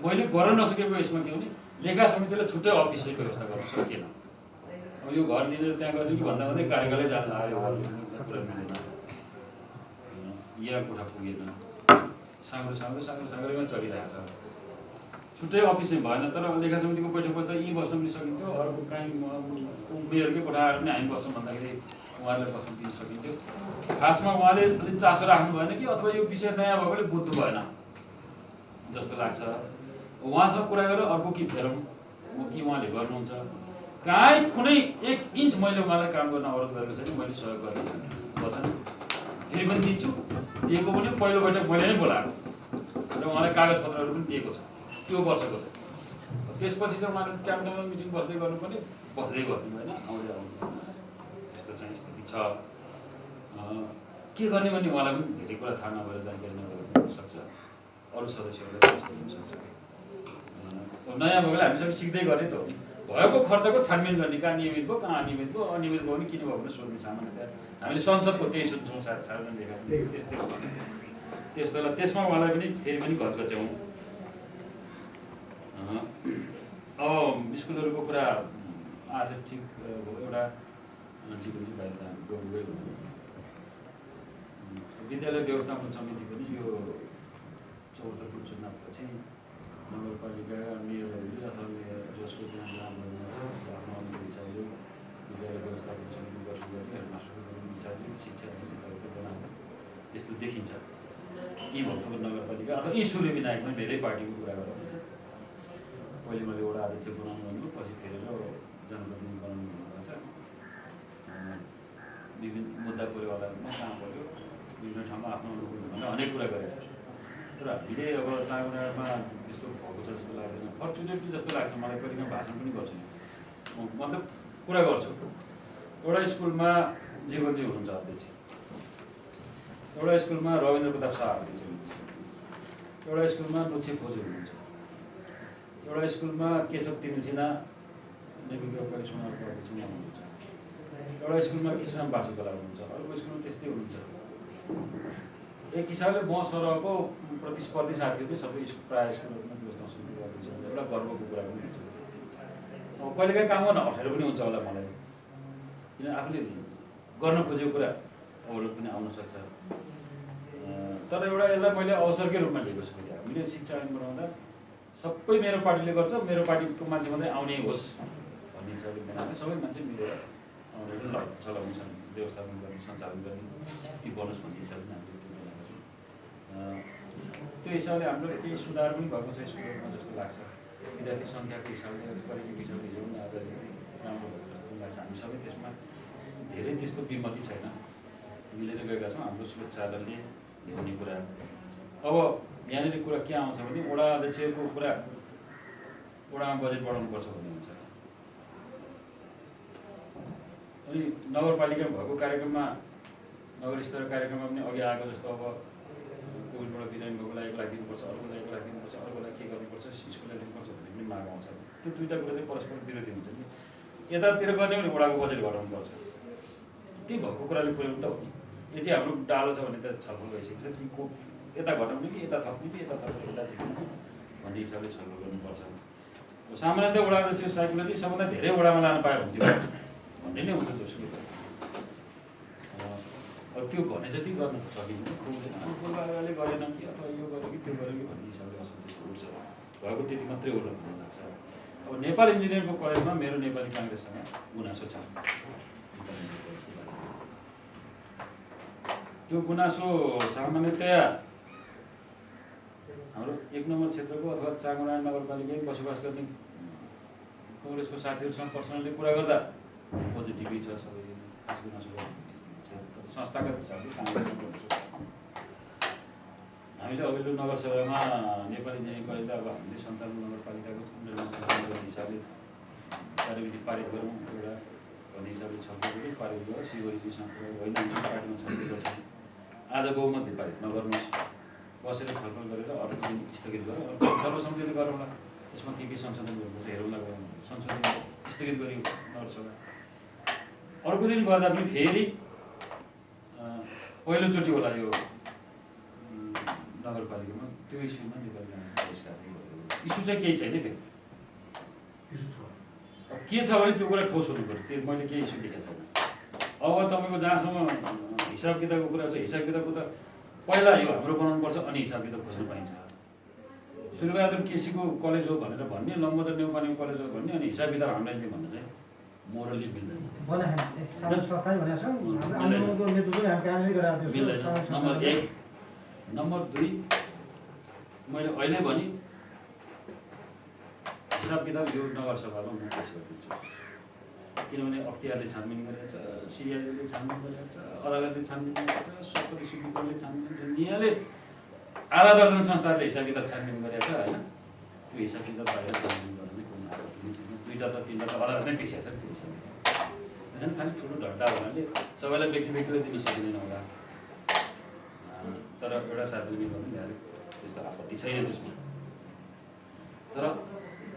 मैले गर्न नसकेको यसमा के भने लेखा समितिलाई छुट्टै अफिसको व्यवस्था गर्न सकिएन। अब यो घर लिएर त्यहाँ गर्ने कि भन्दा भन्दै कार्यकालै जान लाग्यो कुरा मिलेन, यहाँ कोठा पुगेन, साँग्रोमा चलिरहेको छ। छुट्टै अफिस चाहिँ भएन, तर लेखा समितिको बैठक बस्दा यहीँ बस्न पनि सकिन्थ्यो, अर्को काहीँ मेयरकै कोठा आएर पनि हामी बस्छौँ भन्दाखेरि उहाँहरूलाई बस्न दिन सकिन्थ्यो। खासमा उहाँले अलिक चासो राख्नु भएन कि अथवा यो विषय नयाँ भएकोले बुझ्नु भएन जस्तो लाग्छ। उहाँसँग कुरा गरेर अर्को कि फेरौँ कि उहाँले गर्नुहुन्छ, काहीँ कुनै 1 इन्च मैले उहाँलाई काम गर्न अवरोध गरेको छैन। मैले सहयोग गर्ने वचन फेरि पनि दिन्छु, दिएको पनि पहिलो बैठक मैले नै बोलाएको र उहाँलाई कागजपत्रहरू पनि दिएको छ, त्यो वर्षको छ। त्यसपछि चाहिँ उहाँले टाइम टेबल मिटिङ बस्दै गर्नुपर्ने, बस्दै गर्नु भएन, आउँदै आउनु त्यस्तो चाहिँ स्थिति छ। के गर्ने भन्ने उहाँलाई पनि धेरै कुरा थाहा नभएर जानकारी नभएर सक्छ, अरू सदस्यहरूलाई त्यस्तो हुनसक्छ। नयाँ भएर हामी सबै सिक्दै गर्ने त हो नि। भएको खर्चको छानबिन गर्ने, कहाँ नियमित भयो कहाँ अनियमित भयो, अनियमित भयो भने किन भयो भने सोध्ने सामान्यतया हामीले संसदको त्यही सुन्छौँ, सार्वजनिक लेखा त्यस्तै त्यस्तो बेला त्यसमा उहाँलाई पनि फेरि पनि घचघच्याउँ। अब स्कुलहरूको कुरा आज ठिक एउटा जीवनजी बाहिर गए। विद्यालय व्यवस्थापन समिति पनि यो 74 चुनावपछि नगरपालिका मेयरहरूले अथवा मेयर जसको त्यहाँ राम्रो हुनुहुन्छ आफ्नो अनुमति हिसाबले विद्यालय व्यवस्थापन समिति गठन गर्ने हेडमास्टरको हिसाबले शिक्षा बनाउने त्यस्तो देखिन्छ। यी भक्तपुर नगरपालिका अथवा यी सूर्य विनायकमा धेरै पार्टीको कुरा गरौँ। पहिले मैले एउटा अध्यक्ष बनाउनु भन्नु, पछि फेरेर जनप्रतिनिधि बनाउनु भन्नुभएको छ। विभिन्न मुद्दा पऱ्योवालामा कहाँ पऱ्यो, विभिन्न ठाउँमा आफ्नो अनुकूल भनेर अनेक कुरा गरेको छ। तर हामीले अब चाँगुनामा त्यस्तो भएको छ जस्तो लाग्दैन, फर्चुनेटली जस्तो लाग्छ मलाई। कहिले भाषण पनि गर्छु, मतलब कुरा गर्छु। एउटा स्कुलमा जीवनजी हुनुहुन्छ अध्यक्ष, एउटा स्कुलमा रविन्द्र प्रताप शाह अध्यक्ष हुनुहुन्छ, एउटा स्कुलमा लुच्छे खोजी हुनुहुन्छ, एउटा स्कुलमा केशव तिमिल सिन्हा नेविका परिसमाजको अध्यक्ष हुनुहुन्छ, एउटा स्कुलमा कृष्ण बासुकला हुनुहुन्छ, अर्को स्कुलमा त्यस्तै हुनुहुन्छ। एक हिसाबले म सरहको प्रतिस्पर्धी साथीहरू सबै प्रायः स्कुलहरूमा व्यवस्था समिति गर्दैछ, एउटा गर्वको कुरा पनि हुन्छ। अब कहिलेकाहीँ काम गर्न अप्ठ्यारो पनि हुन्छ होला मलाई, किन आफूले गर्न खोजेको कुरा अवरोध पनि आउन सक्छ। तर एउटा यसलाई मैले अवसरकै रूपमा लिएको छु। हामीले शिक्षा ऐन बनाउँदा सबै मेरो पार्टीले गर्छ, मेरो पार्टीको मान्छे मात्रै आउने होस् भन्ने हिसाबले बनाएर सबै मान्छे मिलेर आउने चलाउँछन्, व्यवस्थापन गर्ने, सञ्चालन गर्ने, ती बनोस् भन्ने हिसाबले हामीले त्यो बनाएको छौँ। त्यो हिसाबले हाम्रो केही सुधार पनि भएको छ स्कुलहरूमा जस्तो लाग्छ। विद्यार्थी सङ्ख्याको हिसाबले, परिवेको हिसाबले हेरौँ न, आज राम्रो भएको जस्तो लाग्छ। हामी सबै त्यसमा धेरै त्यस्तो विमति छैन, मिलेर गएका छौँ। हाम्रो सुरक्षाले ल्याउने कुरा। अब यहाँनिर कुरा के आउँछ भने वडा अध्यक्षको कुरा, वडामा बजेट बढाउनुपर्छ भन्ने हुन्छ। अनि नगरपालिका भएको कार्यक्रममा, नगर स्तरीय कार्यक्रममा पनि अघि आएको जस्तो अब कोभिडबाट बिरामी भएकोलाई 1 लाख दिनुपर्छ, अर्कोलाई 1 लाख दिनुपर्छ, अर्कोलाई के गर्नुपर्छ, स्कुललाई दिनुपर्छ भन्ने पनि माग आउँछ। त्यो दुईवटा कुरा चाहिँ परस्पर विरोधी हुन्छ नि। यतातिर गर्ने भने वडाको बजेट घटाउनुपर्छ, त्यही भएको कुराले पुर्याउनु त हो नि। यदि हाम्रो डालो छ भने त छलफल भइसकेको छ, को यता घटाउने कि यता थप्ने कि यता थप्ने यता थिच्ने भन्ने हिसाबले छलफल गर्नुपर्छ। सामान्यतः वडा अध्यक्ष साहेबले चाहिँ सबभन्दा धेरै वडामा लानु पायो हुन्थ्यो भन्ने नै हुन्छ जसको। अब त्यो भने जति गर्न सकिन्छ, गोलबाले गरेन कि अथवा यो गर्यो कि त्यो गर्यो कि भन्ने हिसाबले असन्तुष्ट उठ्छ। भएको त्यति मात्रै हो भन्ने लाग्छ। अब नेपाल इन्जिनियरिङको कलेजमा मेरो नेपाली काङ्ग्रेससँग गुनासो छ। त्यो गुनासो सामान्यतया हाम्रो 1 नम्बर क्षेत्रको अथवा चाँगुनारायण नगरपालिकामा बसोबास गर्ने काङ्ग्रेसको साथीहरूसँग पर्सनली कुरा गर्दा पोजिटिभै छ। सबैले खास गुनासो संस्थागत हिसाबले हामीले अघिल्लो नगरसभामा नेपाली इन्जिनियरिङ कलेजलाई अब हामीले सञ्चालन नगरपालिकाको हिसाबले कार्यविधि पारित गरौँ एउटा भन्ने हिसाबले छलफल गऱ्यौँ, पारित गर्यो। शिवरीजीसँग होइन पार्टीमा छलफल गर्छौँ, आज बहुमतले पारित नगर्नुहोस् बसेर छलफल गरेर अर्को दिन स्थगित गरेर सर्वसम्मतिले गरौँला, यसमा के संशोधन गर्नुपर्छ हेरौँला, संशोधन स्थगित गरियो नगरसभा। अर्को दिन गर्दा पनि फेरि पहिलोचोटि होला यो नगरपालिकामा त्यो इस्युमा नेपाली बहिष्कार इस्यु चाहिँ केही छैन फेरि के छ भने त्यो कुरा ठोस हुनु पऱ्यो। त्यो मैले केही इस्यु देखेको छैन। अब तपाईँको जहाँसम्म हिसाब किताबको कुरा छ, हिसाब किताबको त पहिला यो हाम्रो बनाउनुपर्छ अनि हिसाब किताब खोज्नु पाइन्छ। सूर्यबहादुर केसीको कलेज हो भनेर भन्ने, लम्बोदर नेउपानेको कलेज हो भन्ने, अनि हिसाब किताब हामीलाई भन्दा चाहिँ मोरली मिल्दैन। मिल्दैन। नम्बर 1। नम्बर 2 मैले अहिले भने हिसाब किताब यो नगरसभामा म पेश गरिदिन्छु, किनभने अख्तियारले छानबिन गरेको छ, सिआइडीले छानबिन गरेको छ, अदालतले छानबिन गरेको छ, सबै सुप्रिमकोर्टले छानबिन, दुनियाँले आधा दर्जन संस्थाहरूले हिसाब किताब छानबिन गरेको छ होइन। त्यो हिसाब किताब बाहिर छानबिन गर्ने कुनै आपत्ति छैन। 2टा त 3टा त अदालतमै पेसिएको छ नि त्यो हिसाब किताब। खालि ठुलो ढड्डा हुनाले सबैलाई व्यक्तिले दिन सकिँदैन होला, तर एउटा सार्वजनिक गर्नु ल्याएर त्यस्तो आपत्ति छैन त्यसमा। तर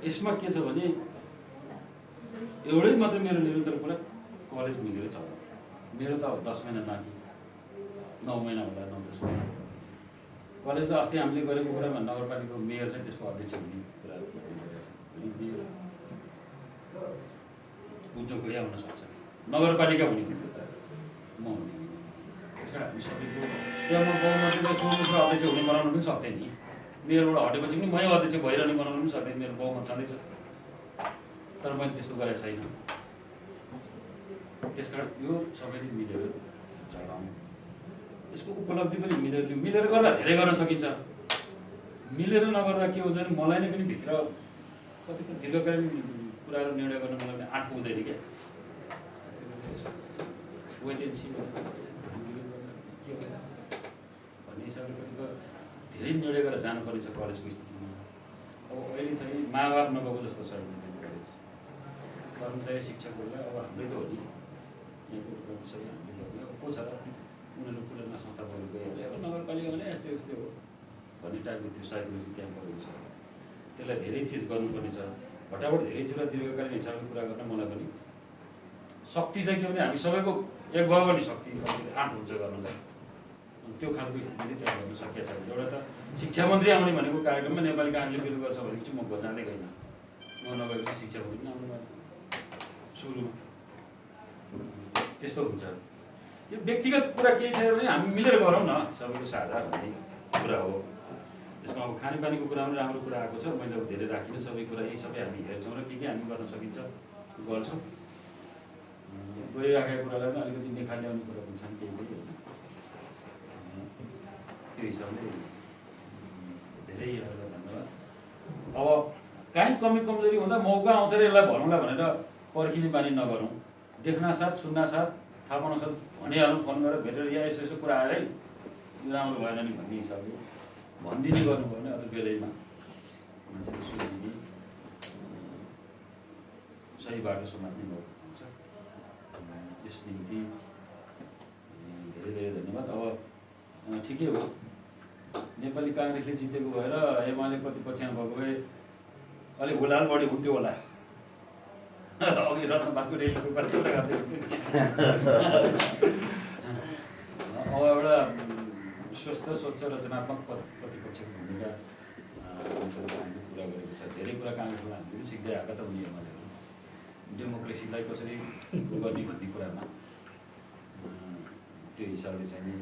यसमा के छ भने एउटै मात्रै मेरो निरन्तर कुरा कलेज मिलेर चल्छ। मेरो त अब 10 महिना बाँकी, 9 महिना होला, 9-10 महिना। कलेज त अस्ति हामीले गरेको कुरामा नगरपालिकाको मेयर चाहिँ त्यसको अध्यक्ष हुने कुरा गरिरहेको छ। मेयर उच्च कोही आउन सक्छ, नगरपालिका हुने कुरा म हुने। त्यसकारण हामी सबैको त्यहाँ म बहुमतले सोह्र अध्यक्ष हुने बनाउनु पनि सक्दैन नि। मेयरबाट हटेपछि पनि मै अध्यक्ष भइरहने बनाउनु पनि सक्दैन, मेरो बहुमत छँदैछ। तर मैले त्यस्तो गरेको छैन। त्यसकारण यो सबैले मिलेर चलाउनु, यसको उपलब्धि पनि मिलेर गर्दा धेरै गर्न सकिन्छ। मिलेर नगर्दा के हुन्छ भने मलाई नै पनि भित्र कतिपय दीर्घकालीन कुराहरू निर्णय गर्न मलाई पनि आँट पुग्दैन क्या। वेट एन्ड सी भन्ने हिसाबले कतिपय धेरै निर्णय गरेर जानुपर्ने छ कलेजको स्थितिमा। अब अहिले चाहिँ माओवाद नगएको जस्तो छ कलेज। कर्मचारी शिक्षकहरूलाई अब हाम्रै त हो नि, यहाँको विषय हामीले गर्ने अब को छ र उनीहरू पुराना संस्था भएर गइहाल्यो। अब नगरपालिका भने यस्तै यस्तै हो भन्ने टाइपको त्यो साइकोलोजी क्याम्पहरू छ। त्यसलाई धेरै चिज गर्नुपर्ने छ। फटाफट धेरै कुरा दीर्घकालीन हिसाबले कुरा गर्न मलाई पनि शक्ति चाहिँ के भने हामी सबैको एक भयो भने शक्ति आँट हुन्छ गर्नलाई। त्यो खालको स्थितिले त्यहाँ गर्न सकिएको छ। एउटा त शिक्षा मन्त्री आउने भनेको कार्यक्रममा नेपाली काङ्ग्रेसले विरोध गर्छ भनेपछि म जाँदै गएन। म नगएपछि शिक्षा मन्त्री पनि आउनु भयो सुरुमा। त्यस्तो हुन्छ। यो व्यक्तिगत कुरा केही छैन भने हामी मिलेर गरौँ न, सबैको साझा भन्ने कुरा हो। यसमा अब खानेपानीको कुरा पनि राम्रो कुरा आएको छ। मैले अब धेरै राखिनँ सबै कुरा, यी सबै हामी हेर्छौँ र के हामी गर्न सकिन्छ गर्छौँ। गरिराखेको कुरालाई पनि अलिकति निखार्ने कुरा पनि छन् केही होइन। त्यो हिसाबले धेरै यहाँहरूलाई धन्यवाद। अब काहीँ कमी कमजोरी हुँदा मौका आउँछ र यसलाई भनौँला भनेर पर्खिने बानी नगरौँ। देख्नासाथ सुन्नासाथ थाहा पाउनसाथ भनिहालौँ, फोन गरेर भेटेर यहाँ यसो यसो कुरा आयो है, यो राम्रो भएन नि भन्ने हिसाबले भनिदिने गर्नुभयो भने अझ बेलैमा मान्छेले सुनिदिने सही बाटो समात्ने मौका हुन्छ। यस निम्ति धेरै धेरै धन्यवाद। अब ठिकै हो, नेपाली काङ्ग्रेसले जितेको भएर एमाले प्रतिपक्षमा भएको भए अलिक हुलाल बढी हुन्थ्यो होला। अघि रत्नबादको रेलीको कति कुरा गर्दै अब एउटा स्वस्थ स्वच्छ रचनात्मक प्रतिपक्षको भूमिका हामीले कुरा गरेको छ। धेरै कुरा काङ्ग्रेसबाट हामीले पनि सिक्दै आएका त उनी एमाले डेमोक्रेसीलाई कसरी गर्ने भन्ने कुरामा त्यो हिसाबले चाहिँ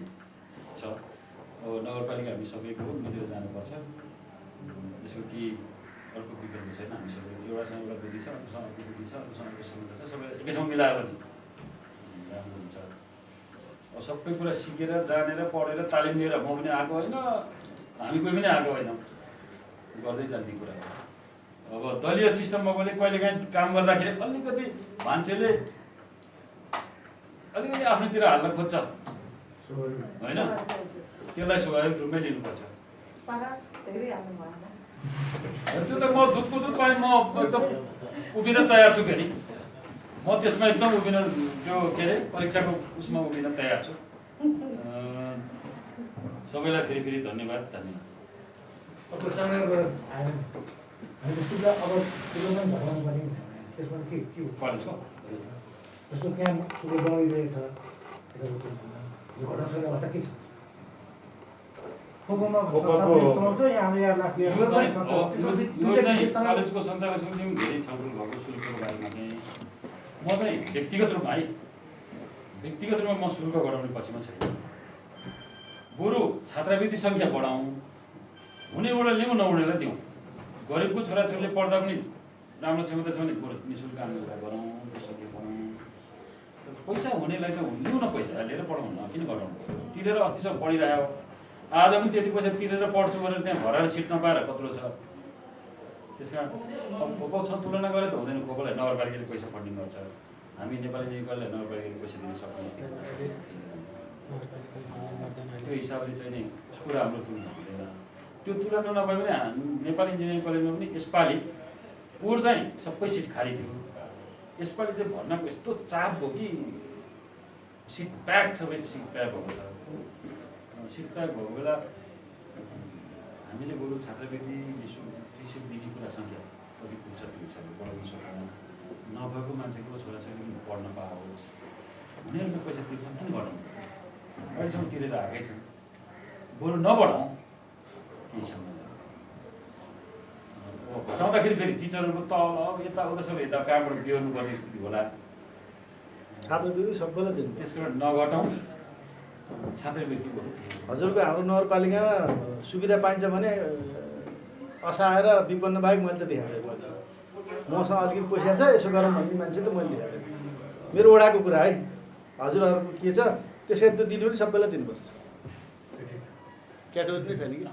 छ। अब नगरपालिका हामी सबैको मिलेर जानुपर्छ। यसको कि अर्को विकल्प छैन। हामी सबै एउटासँग एउटा बुद्धि छ, अर्कोसँग अर्को बुद्धि छ, अर्कोसँग अर्को क्षमता छ, सबै एकैसँग मिलायो भने राम्रो हुन्छ। अब सबै कुरा सिकेर जानेर पढेर तालिम लिएर म पनि आएको होइन, हामी कोही पनि आएको होइन, गर्दै जाने कुरा हो। अब दलीय सिस्टममा पनि कहिलेकाहीँ काम गर्दाखेरि अलिकति मान्छेले अलिकति आफ्नोतिर हाल्न खोज्छ होइन, त्यसलाई स्वाभाविक रूपमै लिनुपर्छ। त्यो त म दुधको दुध पानी म एकदम उभिन तयार छु। फेरि म त्यसमा एकदम उभिन, त्यो के अरे परीक्षाको उसमा उभिन तयार छु। सबैलाई फेरि धन्यवाद। अर्को चाँडो आएन हामीले सुब्बा अब सुब्बामा घटाउनु पर्ने त्यसमा के हो कलेजको जस्तो त्यहाँ सुब्बा बढिरहेको छ यो घटाउन सक्ने अवस्था के छ पाउँछ यहाँ हाम्रो यहाँ लाख यो चाहिँ कलेजको सञ्चालक समितिमा धेरै छलफल भएको शुल्कको बारेमा चाहिँ म चाहिँ व्यक्तिगत रूपमा म शुल्क घटाउने पक्षमा छैन। बरु छात्रवृत्ति सङ्ख्या बढाउँ, हुनेबाट लिउँ नहुनेलाई दिउँ। गरिबको छोराछोरीले पढ्दा पनि राम्रो क्षमता छ भने बरु निःशुल्क आउने कुरा गरौँ, त्यसरी गरौँ। पैसा हुनेलाई त लिउँ न, पैसा लिएर पढाउँ न, किन गराउनु? तिरेर अस्तिसम्म पढिरह्यो, आज पनि त्यति पैसा तिरेर पढ्छु भनेर त्यहाँ भराएर सिट नपाएर कत्रो छ। त्यस कारण छ तुलना गरेर त हुँदैन। कोही नगरपालिकाले पैसा फन्डिङ गर्छ, हामी नेपाली निकायले नगरपालिकाले पैसा दिन सक्ने स्थिति त्यो हिसाबले चाहिँ नि कुरा हाम्रो तुलना हुँदैन। त्यो तुलना नभए पनि नेपाली इन्जिनियरिङ कलेजमा पनि यसपालि पोहोर चाहिँ सबै सिट खाली थियो, यसपालि चाहिँ भर्नाको यस्तो चाप भयो कि सिट प्याक, सबै सिट प्याक भएको छ। सिट प्याक भएको बेला हामीले बरु छात्रवृत्ति निःशुल्क दिने कुरा सङ्ख्या कति पुग्छ त्यो हिसाबले बढाउन सक्दैन। नभएको मान्छेको छोराछोरी पढ्न पाओस्, उनीहरूको पैसा तिर्छन्, किन गराउनु? अहिलेसम्म तिरेर आएकै छन्, बरु नबढाउँ केही समय। घटाउँदाखेरि फेरि टिचरहरूको तल यताउता सबै यता कहाँबाट बिहोर्नु पर्ने स्थिति होला। छात्रवृत्ति सबैलाई दिनु। त्यस कारण नघटाउँ, छात्रवृत्ति बरु। हजुरको हाम्रो नगरपालिकामा सुविधा पाइन्छ भने असाएर विपन्न बाहेक मैले त देखाएको छु। मसँग अलिकति पैसा छ यसो गरौँ भन्ने मान्छे त मैले देखाएको मेरो वडाको कुरा है। हजुरहरूको के छ त्यसरी त दिनु पनि सबैलाई दिनुपर्छ। क्याटेगोरी नै छैन कि।